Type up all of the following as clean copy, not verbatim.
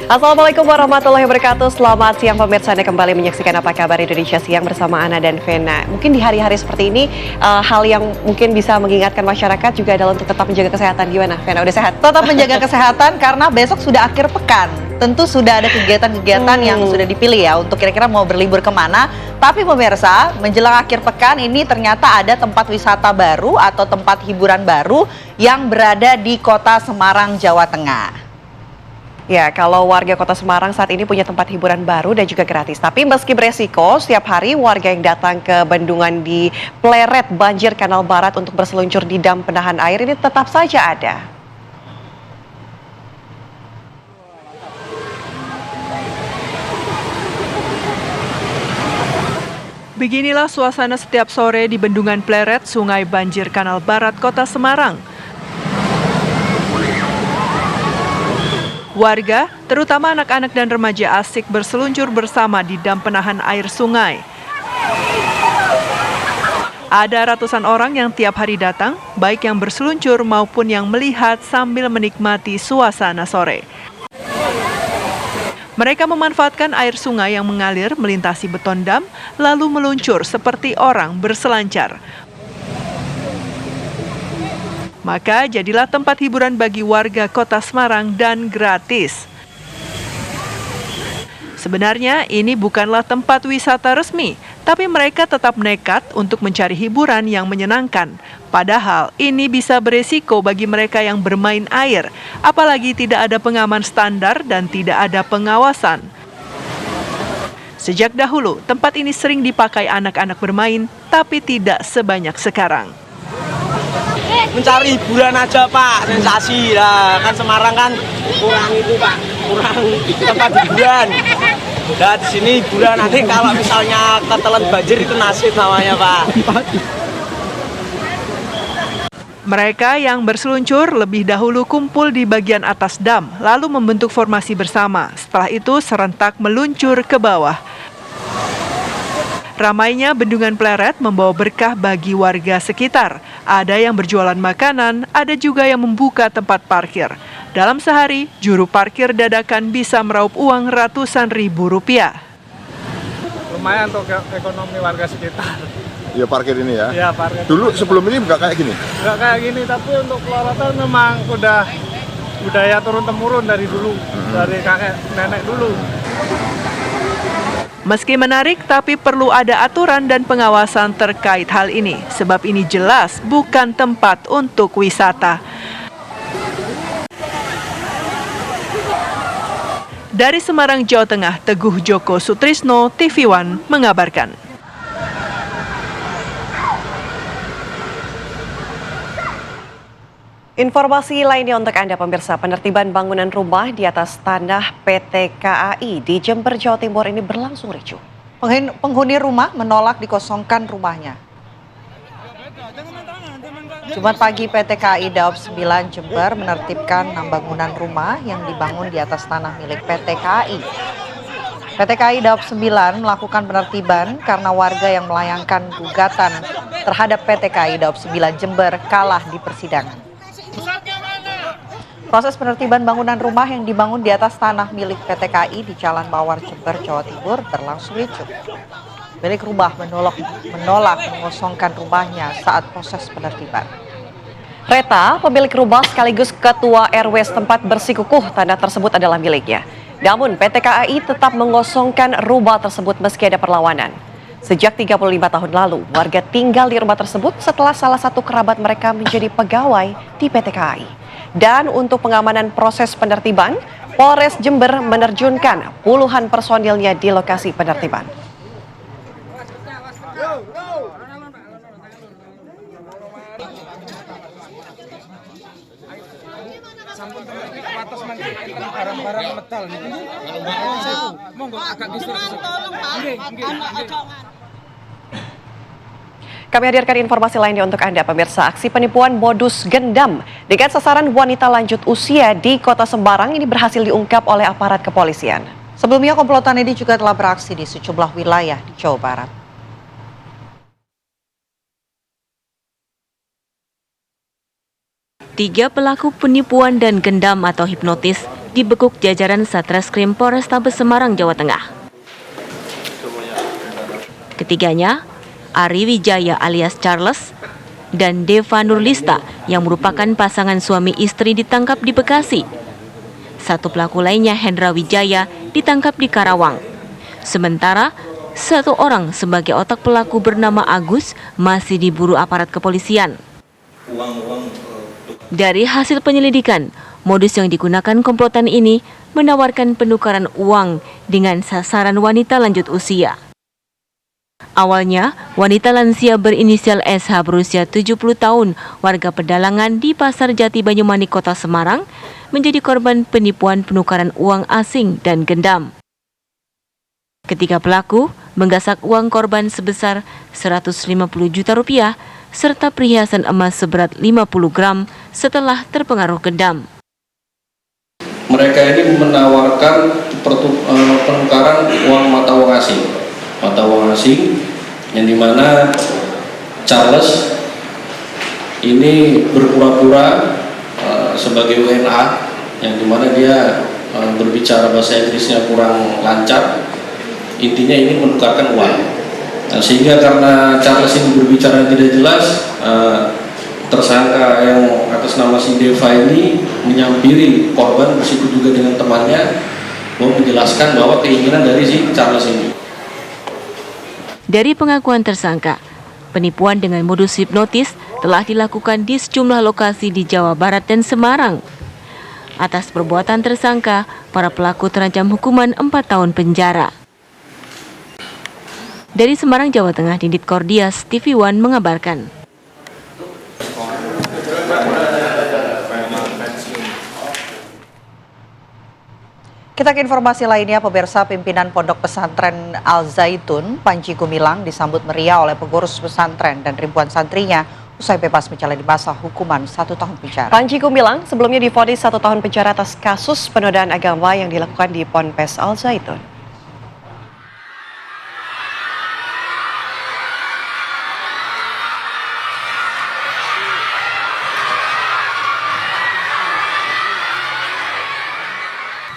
Assalamualaikum warahmatullahi wabarakatuh. Selamat siang pemirsa, Anda kembali menyaksikan Apa Kabar Indonesia Siang bersama Ana dan Vena. Mungkin di hari-hari seperti ini, hal yang mungkin bisa mengingatkan masyarakat juga adalah untuk tetap menjaga kesehatan. Gimana, Vena? Udah sehat? Tetap menjaga kesehatan karena besok sudah akhir pekan. Tentu sudah ada kegiatan-kegiatan yang sudah dipilih ya untuk kira-kira mau berlibur kemana. Tapi pemirsa, menjelang akhir pekan ini ternyata ada tempat wisata baru atau tempat hiburan baru yang berada di kota Semarang, Jawa Tengah. Ya, kalau warga kota Semarang saat ini punya tempat hiburan baru dan juga gratis. Tapi meski beresiko, setiap hari warga yang datang ke bendungan di Pleret Banjir Kanal Barat untuk berseluncur di dam penahan air ini tetap saja ada. Beginilah suasana setiap sore di Bendungan Pleret, Sungai Banjir Kanal Barat, Kota Semarang. Warga, terutama anak-anak dan remaja asik berseluncur bersama di dam penahan air sungai. Ada ratusan orang yang tiap hari datang, baik yang berseluncur maupun yang melihat sambil menikmati suasana sore. Mereka memanfaatkan air sungai yang mengalir melintasi beton dam, lalu meluncur seperti orang berselancar. Maka jadilah tempat hiburan bagi warga kota Semarang dan gratis. Sebenarnya ini bukanlah tempat wisata resmi, tapi mereka tetap nekat untuk mencari hiburan yang menyenangkan. Padahal ini bisa beresiko bagi mereka yang bermain air, apalagi tidak ada pengaman standar dan tidak ada pengawasan. Sejak dahulu, tempat ini sering dipakai anak-anak bermain, tapi tidak sebanyak sekarang. Mencari hiburan aja Pak, sensasi lah, kan Semarang kan kurang itu Pak, kurang tempat hiburan. Nah di sini hiburan, nanti kalau misalnya ketelan banjir itu nasib namanya Pak. Mereka yang berseluncur lebih dahulu kumpul di bagian atas dam, lalu membentuk formasi bersama. Setelah itu serentak meluncur ke bawah. Ramainya Bendungan Pleret membawa berkah bagi warga sekitar. Ada yang berjualan makanan, ada juga yang membuka tempat parkir. Dalam sehari, juru parkir dadakan bisa meraup uang ratusan ribu rupiah. Lumayan untuk ekonomi warga sekitar. Ya parkir ini ya? Ya parkir. Dulu sebelum ini nggak kayak gini? Nggak kayak gini, tapi untuk pelorotan memang udah budaya turun-temurun dari dulu. Dari kakek nenek dulu. Meski menarik, tapi perlu ada aturan dan pengawasan terkait hal ini. Sebab ini jelas bukan tempat untuk wisata. Dari Semarang, Jawa Tengah, Teguh Joko Sutrisno, TV One mengabarkan. Informasi lainnya untuk Anda pemirsa, penertiban bangunan rumah di atas tanah PT KAI di Jember, Jawa Timur ini berlangsung ricuh. Penghuni rumah menolak dikosongkan rumahnya. Jumat pagi PT KAI Daop 9 Jember menertibkan 6 bangunan rumah yang dibangun di atas tanah milik PT KAI. PT KAI Daop 9 melakukan penertiban karena warga yang melayangkan gugatan terhadap PT KAI Daop 9 Jember kalah di persidangan. Proses penertiban bangunan rumah yang dibangun di atas tanah milik PT KAI di Jalan Mawar, Jember, Jawa Timur berlangsung ricuh. Milik rumah menolak mengosongkan rumahnya saat proses penertiban. Reta, pemilik rumah sekaligus ketua RW setempat bersikukuh tanah tersebut adalah miliknya. Namun PT KAI tetap mengosongkan rumah tersebut meski ada perlawanan. Sejak 35 tahun lalu, warga tinggal di rumah tersebut setelah salah satu kerabat mereka menjadi pegawai di PT KAI. Dan untuk pengamanan proses penertiban, Polres Jember menerjunkan puluhan personilnya di lokasi penertiban. Barang-barang metal gitu. Monggo agak geser. Kami hadirkan informasi lainnya untuk Anda pemirsa. Aksi penipuan modus gendam dengan sasaran wanita lanjut usia di Kota Semarang ini berhasil diungkap oleh aparat kepolisian. Sebelumnya komplotan ini juga telah beraksi di sejumlah wilayah di Jawa Barat. 3 pelaku penipuan dan gendam atau hipnotis dibekuk jajaran Satreskrim Polrestabes Semarang, Jawa Tengah. Ketiganya, Ari Wijaya alias Charles dan Deva Nurlista yang merupakan pasangan suami istri ditangkap di Bekasi. Satu pelaku lainnya, Hendra Wijaya, ditangkap di Karawang. Sementara satu orang sebagai otak pelaku bernama Agus masih diburu aparat kepolisian. Dari hasil penyelidikan, modus yang digunakan komplotan ini menawarkan penukaran uang dengan sasaran wanita lanjut usia. Awalnya, wanita lansia berinisial SH berusia 70 tahun, warga pedalangan di Pasar Jati Banyumanik, Kota Semarang, menjadi korban penipuan penukaran uang asing dan gendam. Ketiga pelaku menggasak uang korban sebesar 150 juta rupiah serta perhiasan emas seberat 50 gram setelah terpengaruh gendam. Mereka ini menawarkan penukaran uang mata uang asing yang dimana Charles ini berpura-pura sebagai WNA yang dimana dia berbicara bahasa Inggrisnya kurang lancar. Intinya ini menukarkan uang. Sehingga karena Charles ini berbicara tidak jelas, tersangka yang atas nama si Deva ini menyampiri korban bersikup juga dengan temannya, mau menjelaskan bahwa keinginan dari si Charles ini. Dari pengakuan tersangka, penipuan dengan modus hipnotis telah dilakukan di sejumlah lokasi di Jawa Barat dan Semarang. Atas perbuatan tersangka, para pelaku terancam hukuman 4 tahun penjara. Dari Semarang, Jawa Tengah, Dindit Kordias, TV One mengabarkan. Kita ke informasi lainnya, pemirsa. Pimpinan Pondok Pesantren Al Zaitun, Panji Gumilang, disambut meriah oleh pengurus pesantren dan ribuan santrinya usai bebas menjalani masa hukuman 1 tahun penjara. Panji Gumilang sebelumnya divonis 1 tahun penjara atas kasus penodaan agama yang dilakukan di Ponpes Al Zaitun.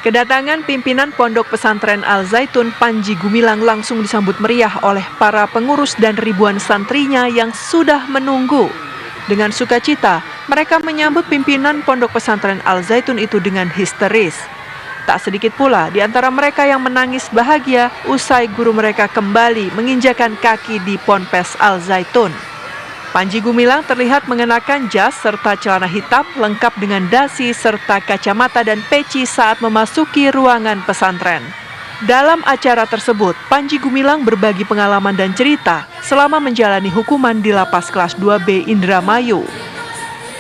Kedatangan pimpinan Pondok Pesantren Al Zaitun Panji Gumilang langsung disambut meriah oleh para pengurus dan ribuan santrinya yang sudah menunggu. Dengan sukacita, mereka menyambut pimpinan Pondok Pesantren Al Zaitun itu dengan histeris. Tak sedikit pula di antara mereka yang menangis bahagia usai guru mereka kembali menginjakan kaki di Ponpes Al Zaitun. Panji Gumilang terlihat mengenakan jas serta celana hitam lengkap dengan dasi serta kacamata dan peci saat memasuki ruangan pesantren. Dalam acara tersebut, Panji Gumilang berbagi pengalaman dan cerita selama menjalani hukuman di Lapas Kelas 2B Indramayu.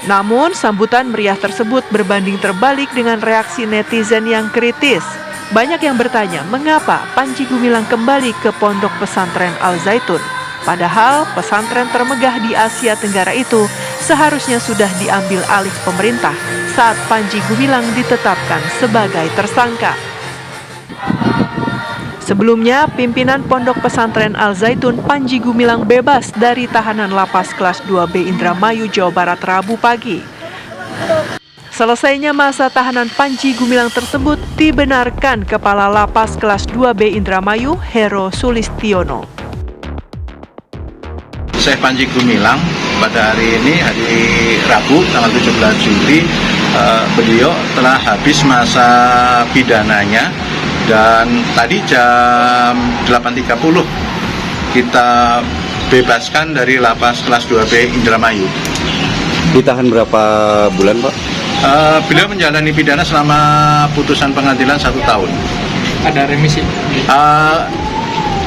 Namun, sambutan meriah tersebut berbanding terbalik dengan reaksi netizen yang kritis. Banyak yang bertanya mengapa Panji Gumilang kembali ke Pondok Pesantren Al Zaitun. Padahal pesantren termegah di Asia Tenggara itu seharusnya sudah diambil alih pemerintah saat Panji Gumilang ditetapkan sebagai tersangka. Sebelumnya, pimpinan Pondok Pesantren Al Zaitun Panji Gumilang bebas dari tahanan Lapas Kelas 2B Indramayu, Jawa Barat Rabu pagi. Selesainya masa tahanan Panji Gumilang tersebut dibenarkan Kepala Lapas Kelas 2B Indramayu, Hero Sulistiono. Syekh Panji Gumilang pada hari ini, hari Rabu tanggal 17 Juli, beliau telah habis masa pidananya dan tadi jam 8.30 kita bebaskan dari Lapas Kelas 2B Indramayu. Ditahan berapa bulan, Pak? Beliau menjalani pidana selama putusan pengadilan 1 tahun. Ada remisi?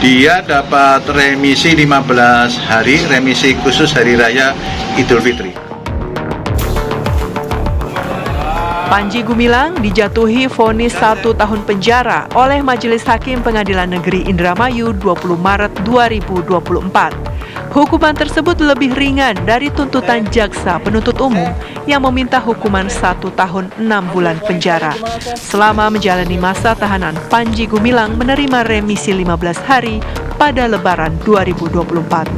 Dia dapat remisi 15 hari, remisi khusus Hari Raya Idul Fitri. Panji Gumilang dijatuhi vonis 1 tahun penjara oleh Majelis Hakim Pengadilan Negeri Indramayu 20 Maret 2024. Hukuman tersebut lebih ringan dari tuntutan jaksa penuntut umum yang meminta hukuman 1 tahun 6 bulan penjara. Selama menjalani masa tahanan, Panji Gumilang menerima remisi 15 hari pada Lebaran 2024.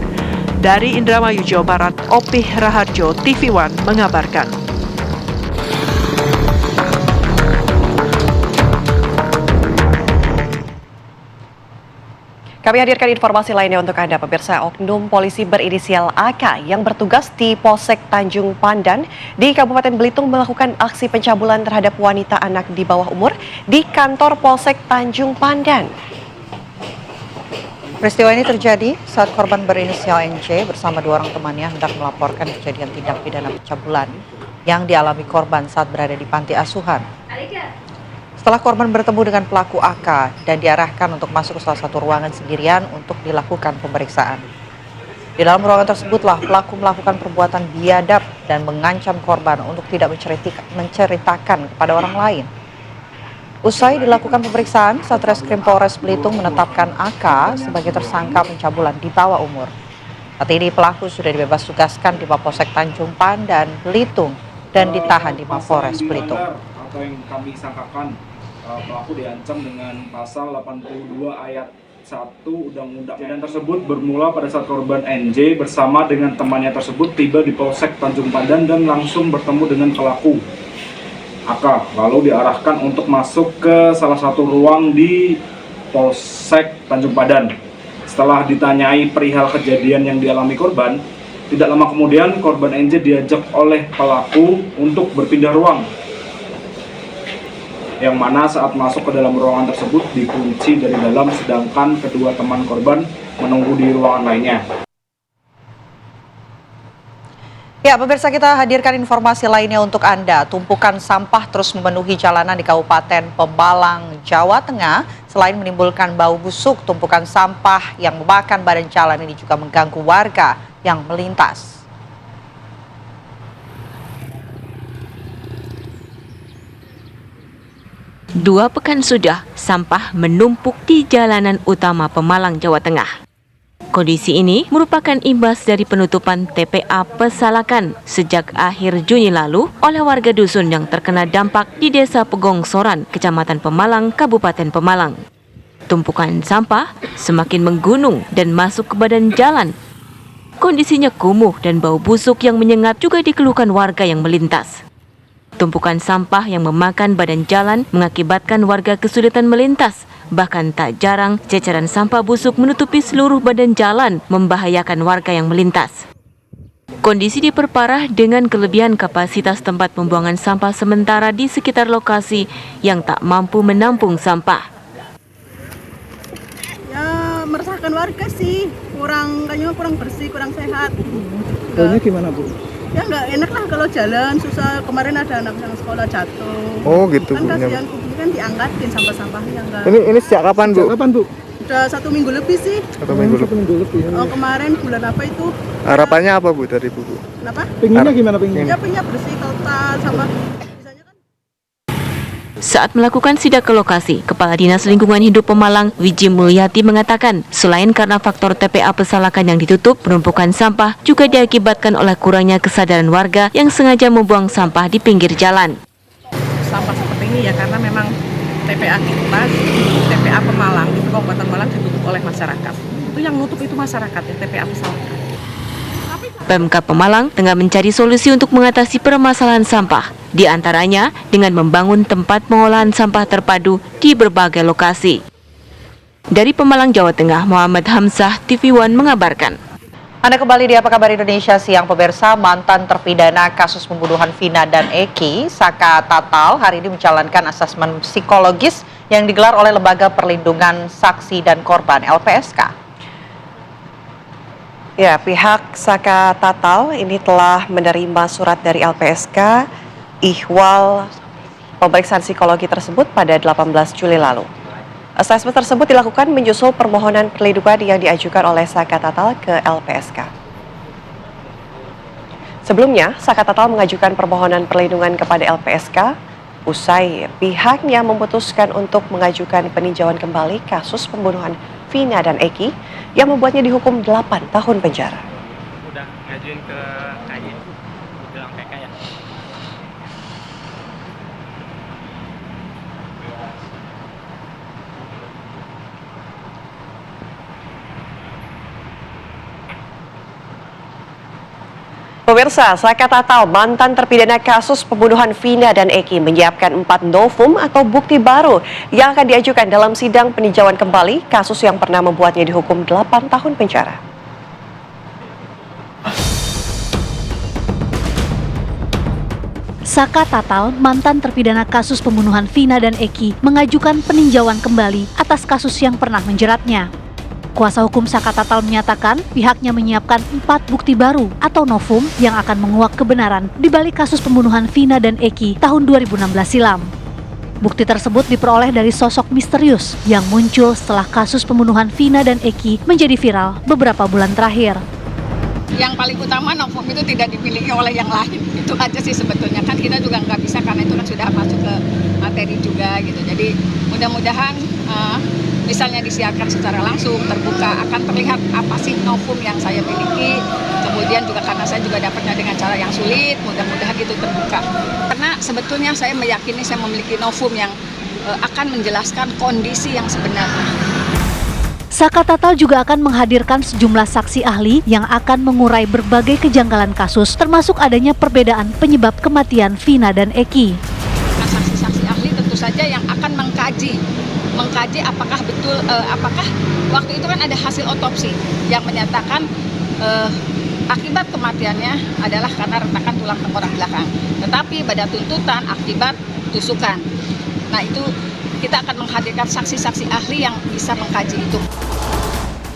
Dari Indramayu, Jawa Barat, Opih Raharjo, TV One mengabarkan. Kami hadirkan informasi lainnya untuk Anda, pemirsa. Oknum polisi berinisial AK yang bertugas di Polsek Tanjung Pandan di Kabupaten Belitung melakukan aksi pencabulan terhadap wanita anak di bawah umur di kantor Polsek Tanjung Pandan. Peristiwa ini terjadi saat korban berinisial NC bersama 2 orang temannya hendak melaporkan kejadian tindak pidana pencabulan yang dialami korban saat berada di panti asuhan. Setelah korban bertemu dengan pelaku AK dan diarahkan untuk masuk ke salah satu ruangan sendirian untuk dilakukan pemeriksaan. Di dalam ruangan tersebutlah pelaku melakukan perbuatan biadab dan mengancam korban untuk tidak menceritakan kepada orang lain. Usai dilakukan pemeriksaan, Satreskrim Polres Belitung menetapkan AK sebagai tersangka pencabulan di bawah umur. Saat ini pelaku sudah dibebas tugaskan di Mapolsek Tanjung Pandan, Belitung dan ditahan di Mapolres Belitung. Atau yang kami sangkakan pelaku diancam dengan pasal 82 ayat 1 Undang-Undang. Kejadian tersebut bermula pada saat korban NJ bersama dengan temannya tersebut tiba di Polsek Tanjung Pandan dan langsung bertemu dengan pelaku AK, lalu diarahkan untuk masuk ke salah satu ruang di Polsek Tanjung Pandan. Setelah ditanyai perihal kejadian yang dialami korban, tidak lama kemudian korban NJ diajak oleh pelaku untuk berpindah ruang, yang mana saat masuk ke dalam ruangan tersebut dikunci dari dalam, sedangkan kedua teman korban menunggu di ruangan lainnya. Ya, pemirsa, kita hadirkan informasi lainnya untuk Anda. Tumpukan sampah terus memenuhi jalanan di Kabupaten Pemalang, Jawa Tengah. Selain menimbulkan bau busuk, tumpukan sampah yang memakan badan jalan ini juga mengganggu warga yang melintas. 2 pekan sudah sampah menumpuk di jalanan utama Pemalang, Jawa Tengah. Kondisi ini merupakan imbas dari penutupan TPA Pesalakan sejak akhir Juni lalu oleh warga dusun yang terkena dampak di Desa Pegongsoran, Kecamatan Pemalang, Kabupaten Pemalang. Tumpukan sampah semakin menggunung dan masuk ke badan jalan. Kondisinya kumuh dan bau busuk yang menyengat juga dikeluhkan warga yang melintas. Tumpukan sampah yang memakan badan jalan mengakibatkan warga kesulitan melintas. Bahkan tak jarang ceceran sampah busuk menutupi seluruh badan jalan, membahayakan warga yang melintas. Kondisi diperparah dengan kelebihan kapasitas tempat pembuangan sampah sementara di sekitar lokasi yang tak mampu menampung sampah. Ya, meresahkan warga sih, kayaknya kurang bersih, kurang sehat. Baunya gimana, Bu? Ya nggak enak lah kalau jalan susah. Kemarin ada anak yang sekolah jatuh. Oh gitu, kan Bu. kasihan publik kan diangkatin sampah-sampahnya enggak. Ini sejak kapan, Bu? Udah 1 minggu lebih sih. 1 minggu lebih. Oh, kemarin bulan apa itu? Harapannya apa, Bu, dari Bu? Kenapa? Pengennya gimana pengennya? Ya pengennya bersih total sama. Saat melakukan sidak ke lokasi, Kepala Dinas Lingkungan Hidup Pemalang, Wiji Mulyati mengatakan, selain karena faktor TPA Pesalakan yang ditutup, penumpukan sampah juga diakibatkan oleh kurangnya kesadaran warga yang sengaja membuang sampah di pinggir jalan. Sampah seperti ini ya karena memang TPA kita, TPA Pemalang itu Kabupaten Pemalang ditutup oleh masyarakat. Itu yang nutup itu masyarakat ya, TPA Pesalakan. Pemkab Pemalang tengah mencari solusi untuk mengatasi permasalahan sampah, di antaranya dengan membangun tempat pengolahan sampah terpadu di berbagai lokasi. Dari Pemalang, Jawa Tengah, Muhammad Hamzah, TV One mengabarkan. Anda kembali di Apa Kabar Indonesia Siang, pemirsa. Mantan terpidana kasus pembunuhan Vina dan Eki, Saka Tatal, hari ini menjalankan asesmen psikologis yang digelar oleh Lembaga Perlindungan Saksi dan Korban (LPSK). Ya, pihak Saka Tatal ini telah menerima surat dari LPSK ihwal pemeriksaan psikologi tersebut pada 18 Juli lalu. Asesmen tersebut dilakukan menyusul permohonan perlindungan yang diajukan oleh Saka Tatal ke LPSK. Sebelumnya, Saka Tatal mengajukan permohonan perlindungan kepada LPSK usai pihaknya memutuskan untuk mengajukan peninjauan kembali kasus pembunuhan Vina dan Eki yang membuatnya dihukum 8 tahun penjara. Udah ngajuin ke KY, bilang PK ya. Pemirsa, Saka Tatal, mantan terpidana kasus pembunuhan Vina dan Eki, menyiapkan 4 novum atau bukti baru yang akan diajukan dalam sidang peninjauan kembali kasus yang pernah membuatnya dihukum 8 tahun penjara. Saka Tatal, mantan terpidana kasus pembunuhan Vina dan Eki, mengajukan peninjauan kembali atas kasus yang pernah menjeratnya. Kuasa hukum Saka Tatal menyatakan pihaknya menyiapkan 4 bukti baru atau novum yang akan menguak kebenaran di balik kasus pembunuhan Vina dan Eki tahun 2016 silam. Bukti tersebut diperoleh dari sosok misterius yang muncul setelah kasus pembunuhan Vina dan Eki menjadi viral beberapa bulan terakhir. Yang paling utama novum itu tidak dimiliki oleh yang lain. Itu aja sih sebetulnya, kan kita juga nggak bisa karena itu kan sudah masuk ke materi juga gitu. Jadi mudah-mudahan misalnya disiarkan secara langsung, terbuka, akan terlihat apa sih novum yang saya miliki. Kemudian juga karena saya juga dapatnya dengan cara yang sulit, mudah-mudahan itu terbuka. Karena sebetulnya saya meyakini saya memiliki novum yang akan menjelaskan kondisi yang sebenarnya. Saka Tatal juga akan menghadirkan sejumlah saksi ahli yang akan mengurai berbagai kejanggalan kasus, termasuk adanya perbedaan penyebab kematian Vina dan Eki. Nah, saksi-saksi ahli tentu saja yang akan mengkaji apakah betul, apakah waktu itu kan ada hasil otopsi yang menyatakan akibat kematiannya adalah karena retakan tulang tengkorak belakang. Tetapi pada tuntutan akibat tusukan. Nah itu kita akan menghadirkan saksi-saksi ahli yang bisa mengkaji itu.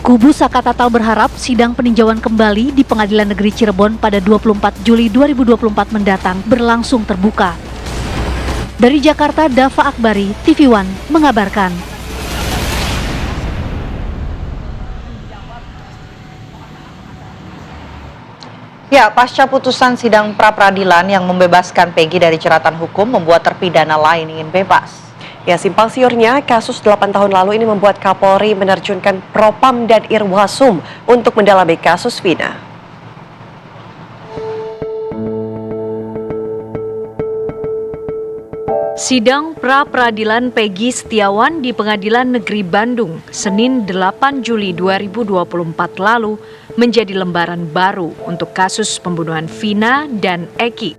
Kubu Saka Tatal berharap sidang peninjauan kembali di Pengadilan Negeri Cirebon pada 24 Juli 2024 mendatang berlangsung terbuka. Dari Jakarta, Dava Akbari, TV One mengabarkan. Ya, pasca putusan sidang pra-peradilan yang membebaskan Peggy dari jeratan hukum membuat terpidana lain ingin bebas. Ya, simpang siurnya kasus 8 tahun lalu ini membuat Kapolri menerjunkan Propam dan Irwasum untuk mendalami kasus Vina. Sidang pra-peradilan Peggy Setiawan di Pengadilan Negeri Bandung, Senin 8 Juli 2024 lalu, menjadi lembaran baru untuk kasus pembunuhan Vina dan Eki.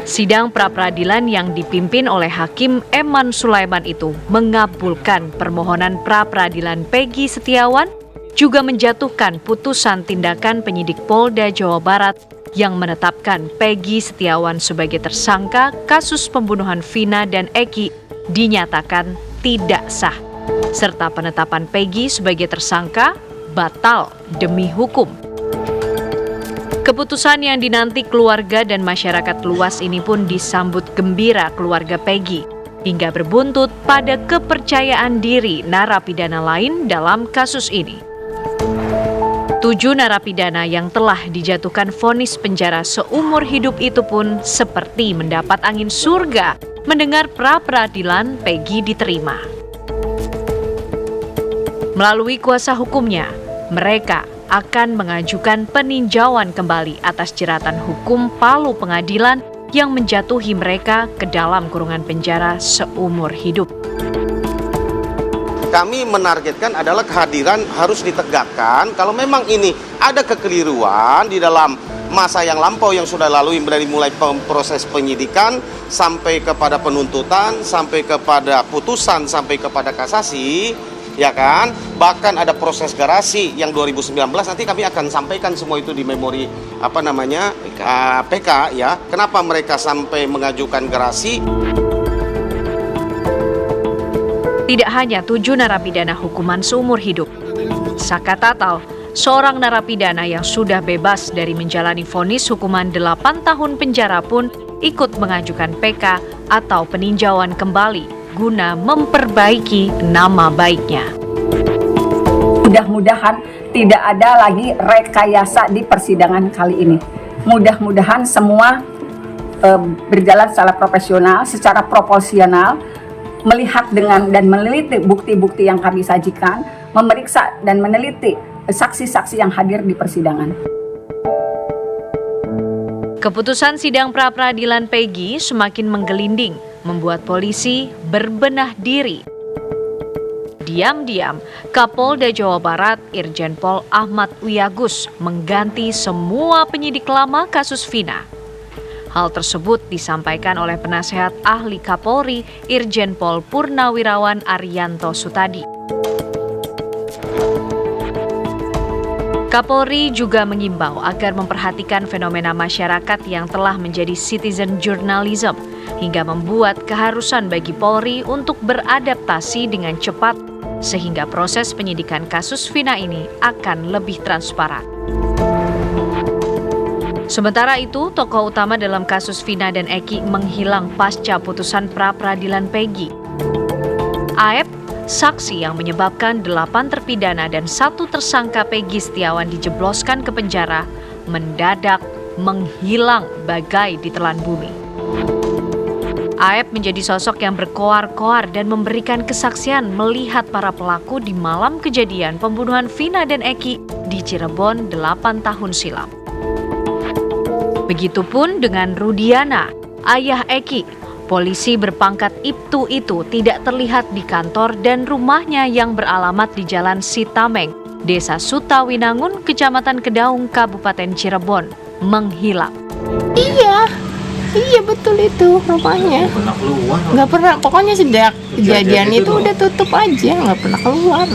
Sidang pra-peradilan yang dipimpin oleh Hakim Eman Sulaiman itu mengabulkan permohonan pra-peradilan Peggy Setiawan, juga menjatuhkan putusan tindakan penyidik Polda Jawa Barat yang menetapkan Peggy Setiawan sebagai tersangka kasus pembunuhan Vina dan Eki dinyatakan tidak sah, serta penetapan Peggy sebagai tersangka batal demi hukum. Keputusan yang dinanti keluarga dan masyarakat luas ini pun disambut gembira keluarga Peggy, hingga berbuntut pada kepercayaan diri narapidana lain dalam kasus ini. 7 narapidana yang telah dijatuhkan vonis penjara seumur hidup itu pun seperti mendapat angin surga mendengar pra-peradilan Peggy diterima. Melalui kuasa hukumnya, mereka akan mengajukan peninjauan kembali atas jeratan hukum palu pengadilan yang menjatuhi mereka ke dalam kurungan penjara seumur hidup. Kami menargetkan adalah kehadiran harus ditegakkan kalau memang ini ada kekeliruan di dalam masa yang lampau yang sudah lalui dari mulai proses penyidikan sampai kepada penuntutan, sampai kepada putusan, sampai kepada kasasi, ya kan? Bahkan ada proses garasi yang 2019 nanti kami akan sampaikan semua itu di memori PK ya. Kenapa mereka sampai mengajukan garasi? Tidak hanya 7 narapidana hukuman seumur hidup, Saka Tatal, seorang narapidana yang sudah bebas dari menjalani vonis hukuman 8 tahun penjara pun ikut mengajukan PK atau peninjauan kembali guna memperbaiki nama baiknya. Mudah-mudahan tidak ada lagi rekayasa di persidangan kali ini. Mudah-mudahan semua berjalan secara profesional, secara proporsional, melihat dengan dan meneliti bukti-bukti yang kami sajikan, memeriksa dan meneliti saksi-saksi yang hadir di persidangan. Keputusan sidang pra-peradilan Peggy semakin menggelinding, membuat polisi berbenah diri. Di diam-diam Kapolda Jawa Barat Irjen Pol Ahmad Wiyagus mengganti semua penyidik lama kasus Vina. Hal tersebut disampaikan oleh penasehat ahli Kapolri Irjen Pol Purnawirawan Arianto Sutadi. Kapolri juga mengimbau agar memperhatikan fenomena masyarakat yang telah menjadi citizen journalism hingga membuat keharusan bagi Polri untuk beradaptasi dengan cepat sehingga proses penyidikan kasus Vina ini akan lebih transparan. Sementara itu, tokoh utama dalam kasus Vina dan Eki menghilang pasca putusan pra-peradilan Peggy. Aep, saksi yang menyebabkan 8 terpidana dan 1 tersangka Peggy Setiawan dijebloskan ke penjara, mendadak menghilang bagai ditelan bumi. Aep menjadi sosok yang berkoar-koar dan memberikan kesaksian melihat para pelaku di malam kejadian pembunuhan Vina dan Eki di Cirebon 8 tahun silam. Begitupun dengan Rudiana, ayah Eki. Polisi berpangkat Ibtu itu tidak terlihat di kantor dan rumahnya yang beralamat di Jalan Sitameng, Desa Sutawinangun, Kecamatan Kedaung, Kabupaten Cirebon, menghilang. Iya betul itu rumahnya. Nggak pernah, pokoknya sejak kejadian itu udah tutup aja, nggak pernah keluar.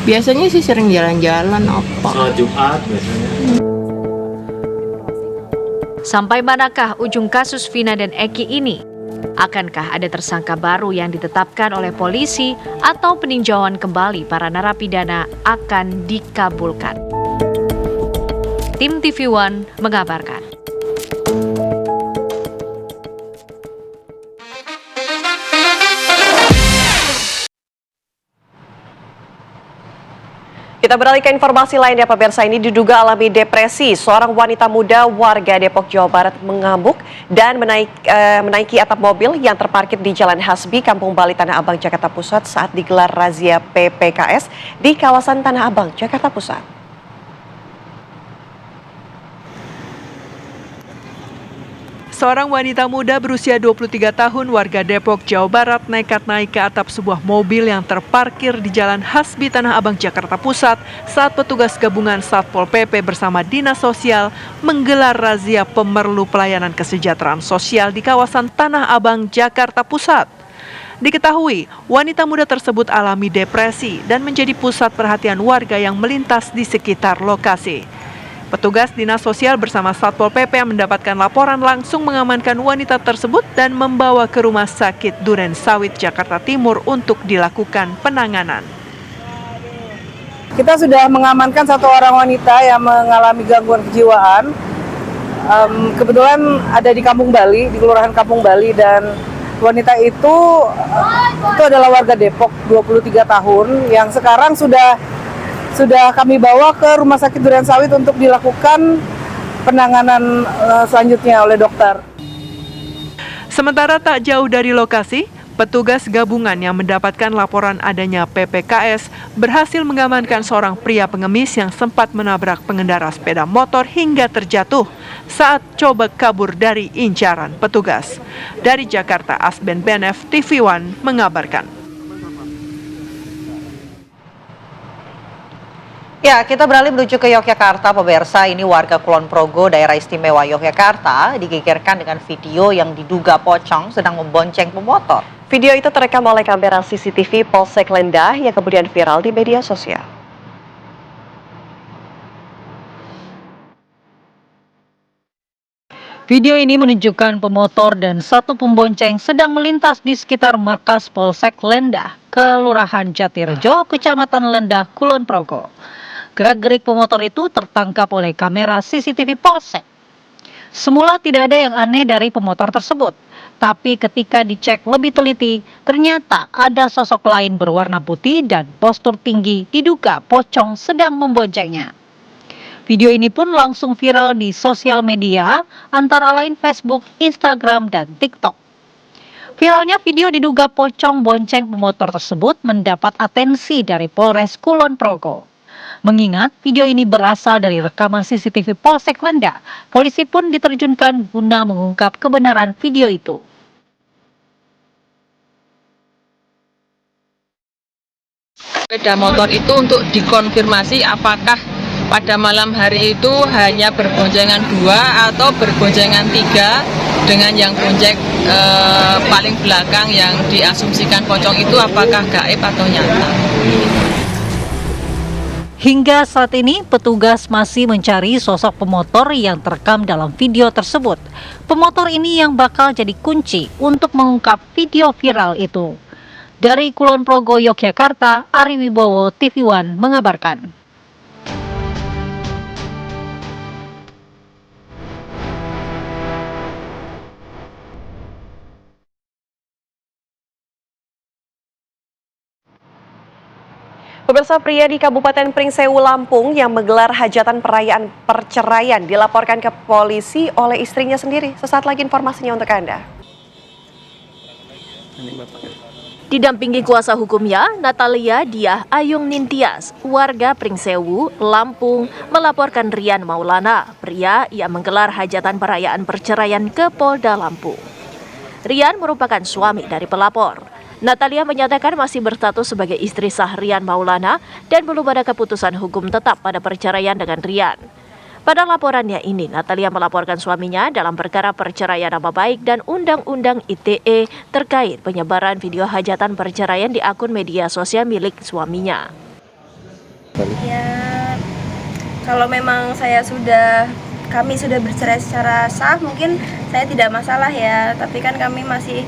Biasanya sih sering jalan-jalan apa. Sholat Jumat biasanya. Sampai manakah ujung kasus Vina dan Eki ini? Akankah ada tersangka baru yang ditetapkan oleh polisi atau peninjauan kembali para narapidana akan dikabulkan? Tim TV One mengabarkan. Kita beralih ke informasi lainnya, pemirsa. Ini diduga alami depresi. Seorang wanita muda warga Depok, Jawa Barat mengamuk dan menaiki atap mobil yang terparkir di Jalan Hasbi, Kampung Bali, Tanah Abang, Jakarta Pusat saat digelar razia PPKS di kawasan Tanah Abang, Jakarta Pusat. Seorang wanita muda berusia 23 tahun warga Depok, Jawa Barat nekat naik ke atap sebuah mobil yang terparkir di Jalan Hasbi, Tanah Abang, Jakarta Pusat saat petugas gabungan Satpol PP bersama Dinas Sosial menggelar razia pemerlu pelayanan kesejahteraan sosial di kawasan Tanah Abang, Jakarta Pusat. Diketahui, wanita muda tersebut alami depresi dan menjadi pusat perhatian warga yang melintas di sekitar lokasi. Petugas Dinas Sosial bersama Satpol PP mendapatkan laporan langsung mengamankan wanita tersebut dan membawa ke Rumah Sakit Duren Sawit, Jakarta Timur untuk dilakukan penanganan. Kita sudah mengamankan satu orang wanita yang mengalami gangguan kejiwaan. Kebetulan ada di Kampung Bali, di Kelurahan Kampung Bali, dan wanita itu adalah warga Depok, 23 tahun, yang sekarang sudah kami bawa ke Rumah Sakit Duren Sawit untuk dilakukan penanganan selanjutnya oleh dokter. Sementara tak jauh dari lokasi, petugas gabungan yang mendapatkan laporan adanya PPKS berhasil mengamankan seorang pria pengemis yang sempat menabrak pengendara sepeda motor hingga terjatuh saat coba kabur dari incaran petugas. Dari Jakarta, Asben Benef, TV One mengabarkan. Ya, kita beralih menuju ke Yogyakarta, pemirsa. Ini warga Kulon Progo, daerah istimewa Yogyakarta, digegerkan dengan video yang diduga pocong sedang membonceng pemotor. Video itu terekam oleh kamera CCTV Polsek Lendah yang kemudian viral di media sosial. Video ini menunjukkan pemotor dan satu pembonceng sedang melintas di sekitar markas Polsek Lendah, Kelurahan Jatirejo, Kecamatan Lendah, Kulon Progo. Gerak-gerik pemotor itu tertangkap oleh kamera CCTV Polsek. Semula tidak ada yang aneh dari pemotor tersebut, tapi ketika dicek lebih teliti, ternyata ada sosok lain berwarna putih dan postur tinggi diduga pocong sedang memboncengnya. Video ini pun langsung viral di sosial media, antara lain Facebook, Instagram, dan TikTok. Viralnya video diduga pocong bonceng pemotor tersebut mendapat atensi dari Polres Kulon Progo. Mengingat video ini berasal dari rekaman CCTV Polsek Lendah, polisi pun diterjunkan guna mengungkap kebenaran video itu. Sepeda motor itu untuk dikonfirmasi apakah pada malam hari itu hanya berboncengan 2 atau berboncengan 3 dengan yang bonceng paling belakang yang diasumsikan pocong itu apakah gaib atau nyata. Hingga saat ini, petugas masih mencari sosok pemotor yang terekam dalam video tersebut. Pemotor ini yang bakal jadi kunci untuk mengungkap video viral itu. Dari Kulon Progo, Yogyakarta, Ari Wibowo, TV One mengabarkan. Pemirsa, pria di Kabupaten Pringsewu, Lampung yang menggelar hajatan perayaan perceraian dilaporkan ke polisi oleh istrinya sendiri. Sesaat lagi informasinya untuk Anda. Didampingi kuasa hukumnya, Natalia Diah Ayung Nintias, warga Pringsewu, Lampung, melaporkan Rian Maulana, pria yang menggelar hajatan perayaan perceraian ke Polda Lampung. Rian merupakan suami dari pelapor. Natalia menyatakan masih berstatus sebagai istri sah Rian Maulana dan belum ada keputusan hukum tetap pada perceraian dengan Rian. Pada laporannya ini, Natalia melaporkan suaminya dalam perkara perceraian nama baik dan Undang-Undang ITE terkait penyebaran video hajatan perceraian di akun media sosial milik suaminya. Ya, kalau memang kami sudah bercerai secara sah, mungkin saya tidak masalah ya. Tapi kan kami masih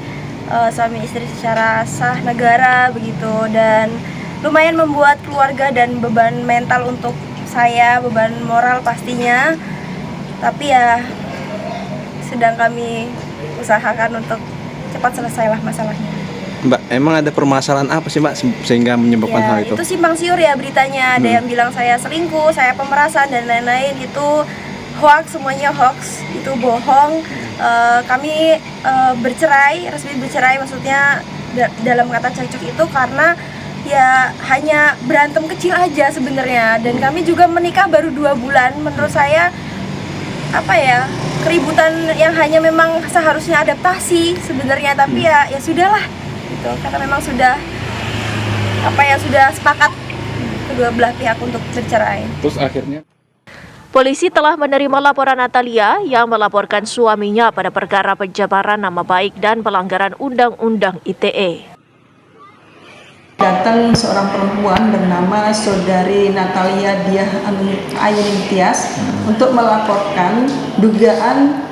suami istri secara sah negara begitu, dan lumayan membuat keluarga dan beban mental untuk saya, beban moral pastinya. Tapi ya sedang kami usahakan untuk cepat selesailah masalahnya. Mbak, emang ada permasalahan apa sih Mbak sehingga menyebabkan hal itu? Itu simpang siur ya beritanya. Ada yang bilang saya selingkuh, saya pemerasan dan lain-lain. Itu hoax, semuanya hoax, itu bohong. Kami resmi bercerai maksudnya dalam kata cekcok itu karena ya hanya berantem kecil aja sebenarnya, dan kami juga menikah baru 2 bulan. Menurut saya keributan yang hanya memang seharusnya adaptasi sebenarnya, tapi ya sudahlah gitu, karena memang sudah sepakat kedua belah pihak untuk bercerai. Terus akhirnya Polisi telah menerima laporan Natalia yang melaporkan suaminya pada perkara pencemaran nama baik dan pelanggaran Undang-Undang ITE. Datang seorang perempuan bernama Saudari Natalia Diah Ayung Nintias untuk melaporkan dugaan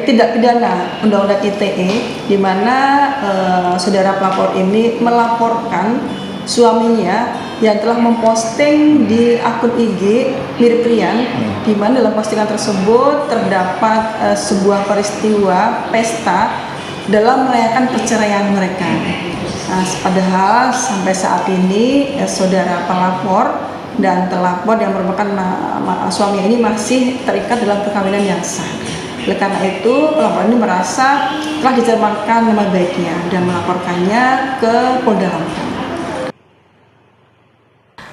tidak pidana Undang-Undang ITE, di mana saudara pelapor ini melaporkan suaminya yang telah memposting di akun IG mirip Rian, di mana dalam postingan tersebut terdapat sebuah peristiwa pesta dalam merayakan perceraian mereka. Padahal sampai saat ini saudara pelapor dan terlapor yang merupakan suami ini masih terikat dalam perkawinan yang sah. Oleh karena itu, pelapor ini merasa telah dicemarkan nama baiknya dan melaporkannya ke Polda Lampung.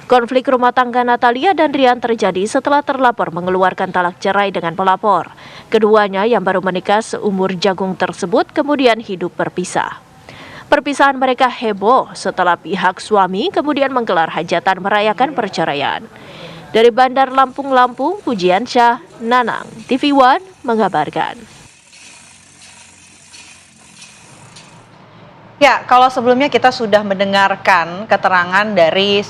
Konflik rumah tangga Natalia dan Rian terjadi setelah terlapor mengeluarkan talak cerai dengan pelapor. Keduanya yang baru menikah seumur jagung tersebut kemudian hidup berpisah. Perpisahan mereka heboh setelah pihak suami kemudian menggelar hajatan merayakan perceraian. Dari Bandar Lampung, Pujiansyah, Nanang, TV One mengabarkan. Ya, kalau sebelumnya kita sudah mendengarkan keterangan dari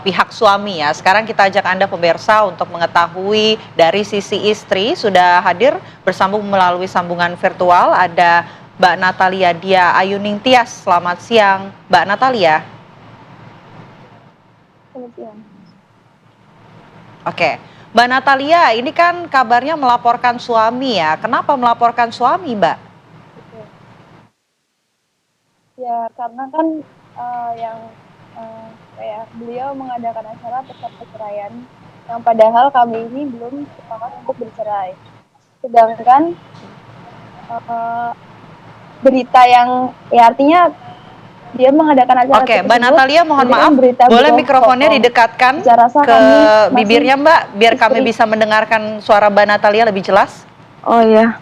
pihak suami ya. Sekarang kita ajak Anda pemirsa untuk mengetahui dari sisi istri. Sudah hadir bersambung melalui sambungan virtual ada Mbak Natalia Diah Ayung Nintias. Selamat siang, Mbak Natalia. Selamat siang. Oke, Mbak Natalia, ini kan kabarnya melaporkan suami ya. Kenapa melaporkan suami, Mbak? Ya karena kan beliau mengadakan acara pesta perceraian yang padahal kami ini belum sepakat untuk bercerai. Sedangkan berita yang artinya dia mengadakan acara. Oke, Mbak Natalia mohon maaf, boleh mikrofonnya didekatkan ke bibirnya Mbak, biar kami bisa mendengarkan suara Mbak Natalia lebih jelas. Oh iya.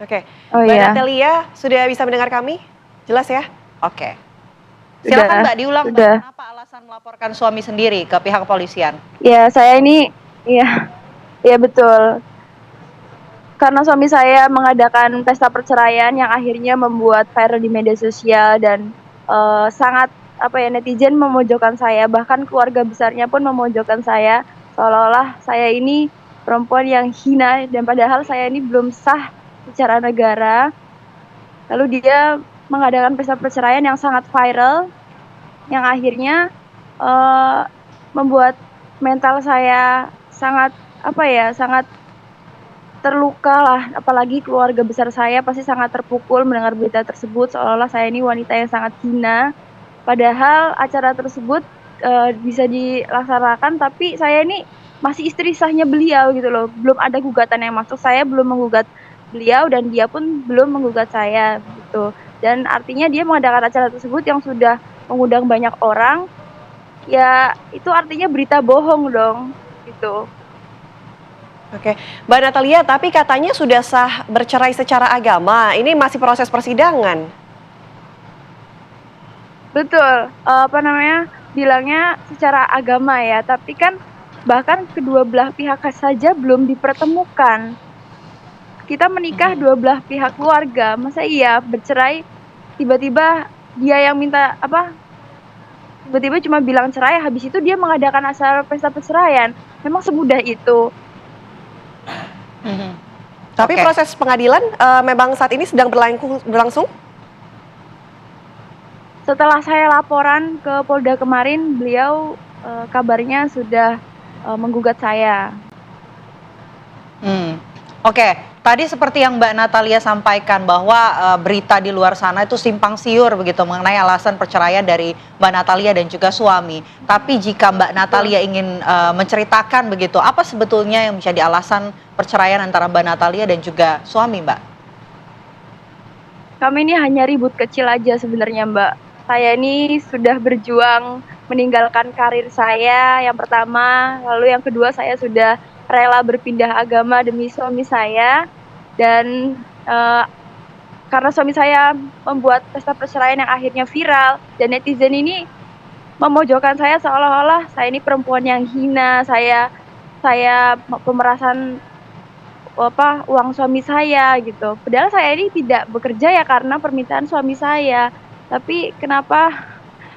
Oke, Mbak Natalia sudah bisa mendengar kami? Jelas ya? Oke. Silakan Mbak diulang Mbak, sudah. kenapa alasan melaporkan suami sendiri ke pihak kepolisian? Ya, saya ini, ya betul. Karena suami saya mengadakan pesta perceraian yang akhirnya membuat viral di media sosial dan sangat netizen memojokkan saya, bahkan keluarga besarnya pun memojokkan saya, seolah-olah saya ini perempuan yang hina dan padahal saya ini belum sah secara negara. Lalu dia mengadakan pesta perceraian yang sangat viral, yang akhirnya membuat mental saya sangat sangat terluka lah, apalagi keluarga besar saya pasti sangat terpukul mendengar berita tersebut, seolah-olah saya ini wanita yang sangat hina. Padahal acara tersebut bisa dilaksanakan, tapi saya ini masih istri sahnya beliau gitu loh, belum ada gugatan yang masuk, saya belum menggugat beliau dan dia pun belum menggugat saya gitu. Dan artinya dia mengadakan acara tersebut yang sudah mengundang banyak orang, ya itu artinya berita bohong dong gitu. Oke, Mbak Natalia, tapi katanya sudah sah bercerai secara agama. Ini masih proses persidangan. Betul, bilangnya secara agama ya, tapi kan bahkan kedua belah pihak saja belum dipertemukan. Kita menikah dua belah pihak keluarga, masa iya bercerai tiba-tiba dia yang minta tiba-tiba cuma bilang cerai, habis itu dia mengadakan acara pesta perceraian. Memang semudah itu. Tapi proses pengadilan memang saat ini sedang berlangsung? Setelah saya laporan ke Polda kemarin, beliau kabarnya sudah menggugat saya. Oke, tadi seperti yang Mbak Natalia sampaikan bahwa berita di luar sana itu simpang siur begitu mengenai alasan perceraian dari Mbak Natalia dan juga suami. Tapi jika Mbak Natalia ingin menceritakan begitu, apa sebetulnya yang menjadi alasan perceraian antara Mbak Natalia dan juga suami, Mbak? Kami ini hanya ribut kecil aja sebenarnya, Mbak. Saya ini sudah berjuang meninggalkan karir saya yang pertama, lalu yang kedua saya sudah rela berpindah agama demi suami saya, dan karena suami saya membuat pesta perceraian yang akhirnya viral dan netizen ini memojokkan saya seolah-olah saya ini perempuan yang hina, saya pemerasan uang suami saya gitu. Padahal saya ini tidak bekerja ya karena permintaan suami saya, tapi kenapa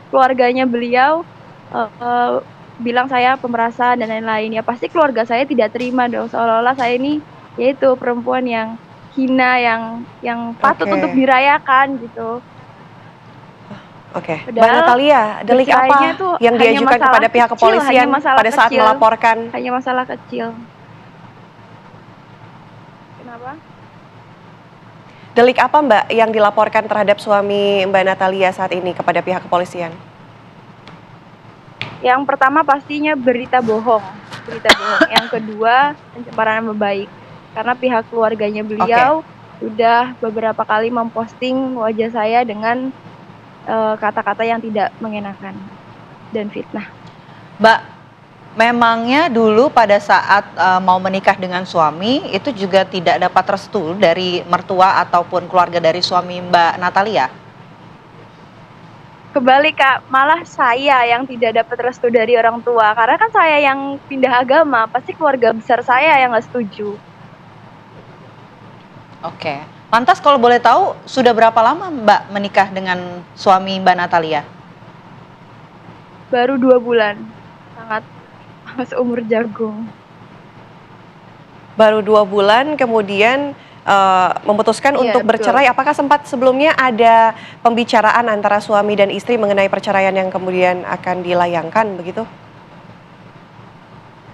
keluarganya beliau bilang saya pemerasan dan lain-lain. Ya pasti keluarga saya tidak terima dong, seolah-olah saya ini yaitu perempuan yang hina, yang patut untuk dirayakan gitu. Oke, Mbak Natalia, delik apa yang diajukan kepada pihak kepolisian pada saat melaporkan? Hanya masalah kecil. Kenapa? Delik apa Mbak yang dilaporkan terhadap suami Mbak Natalia saat ini kepada pihak kepolisian? Yang pertama pastinya berita bohong. Yang kedua pencemaran nama baik. Karena pihak keluarganya beliau sudah beberapa kali memposting wajah saya dengan kata-kata yang tidak mengenakan dan fitnah. Mbak, memangnya dulu pada saat mau menikah dengan suami itu juga tidak dapat restu dari mertua ataupun keluarga dari suami Mbak Natalia? Kebalik Kak, malah saya yang tidak dapat restu dari orang tua. Karena kan saya yang pindah agama, pasti keluarga besar saya yang nggak setuju. Oke, lantas kalau boleh tahu sudah berapa lama Mbak menikah dengan suami Mbak Natalia? Baru 2 bulan, sangat seumur jagung. Baru 2 bulan kemudian memutuskan untuk bercerai. Apakah sempat sebelumnya ada pembicaraan antara suami dan istri mengenai perceraian yang kemudian akan dilayangkan begitu?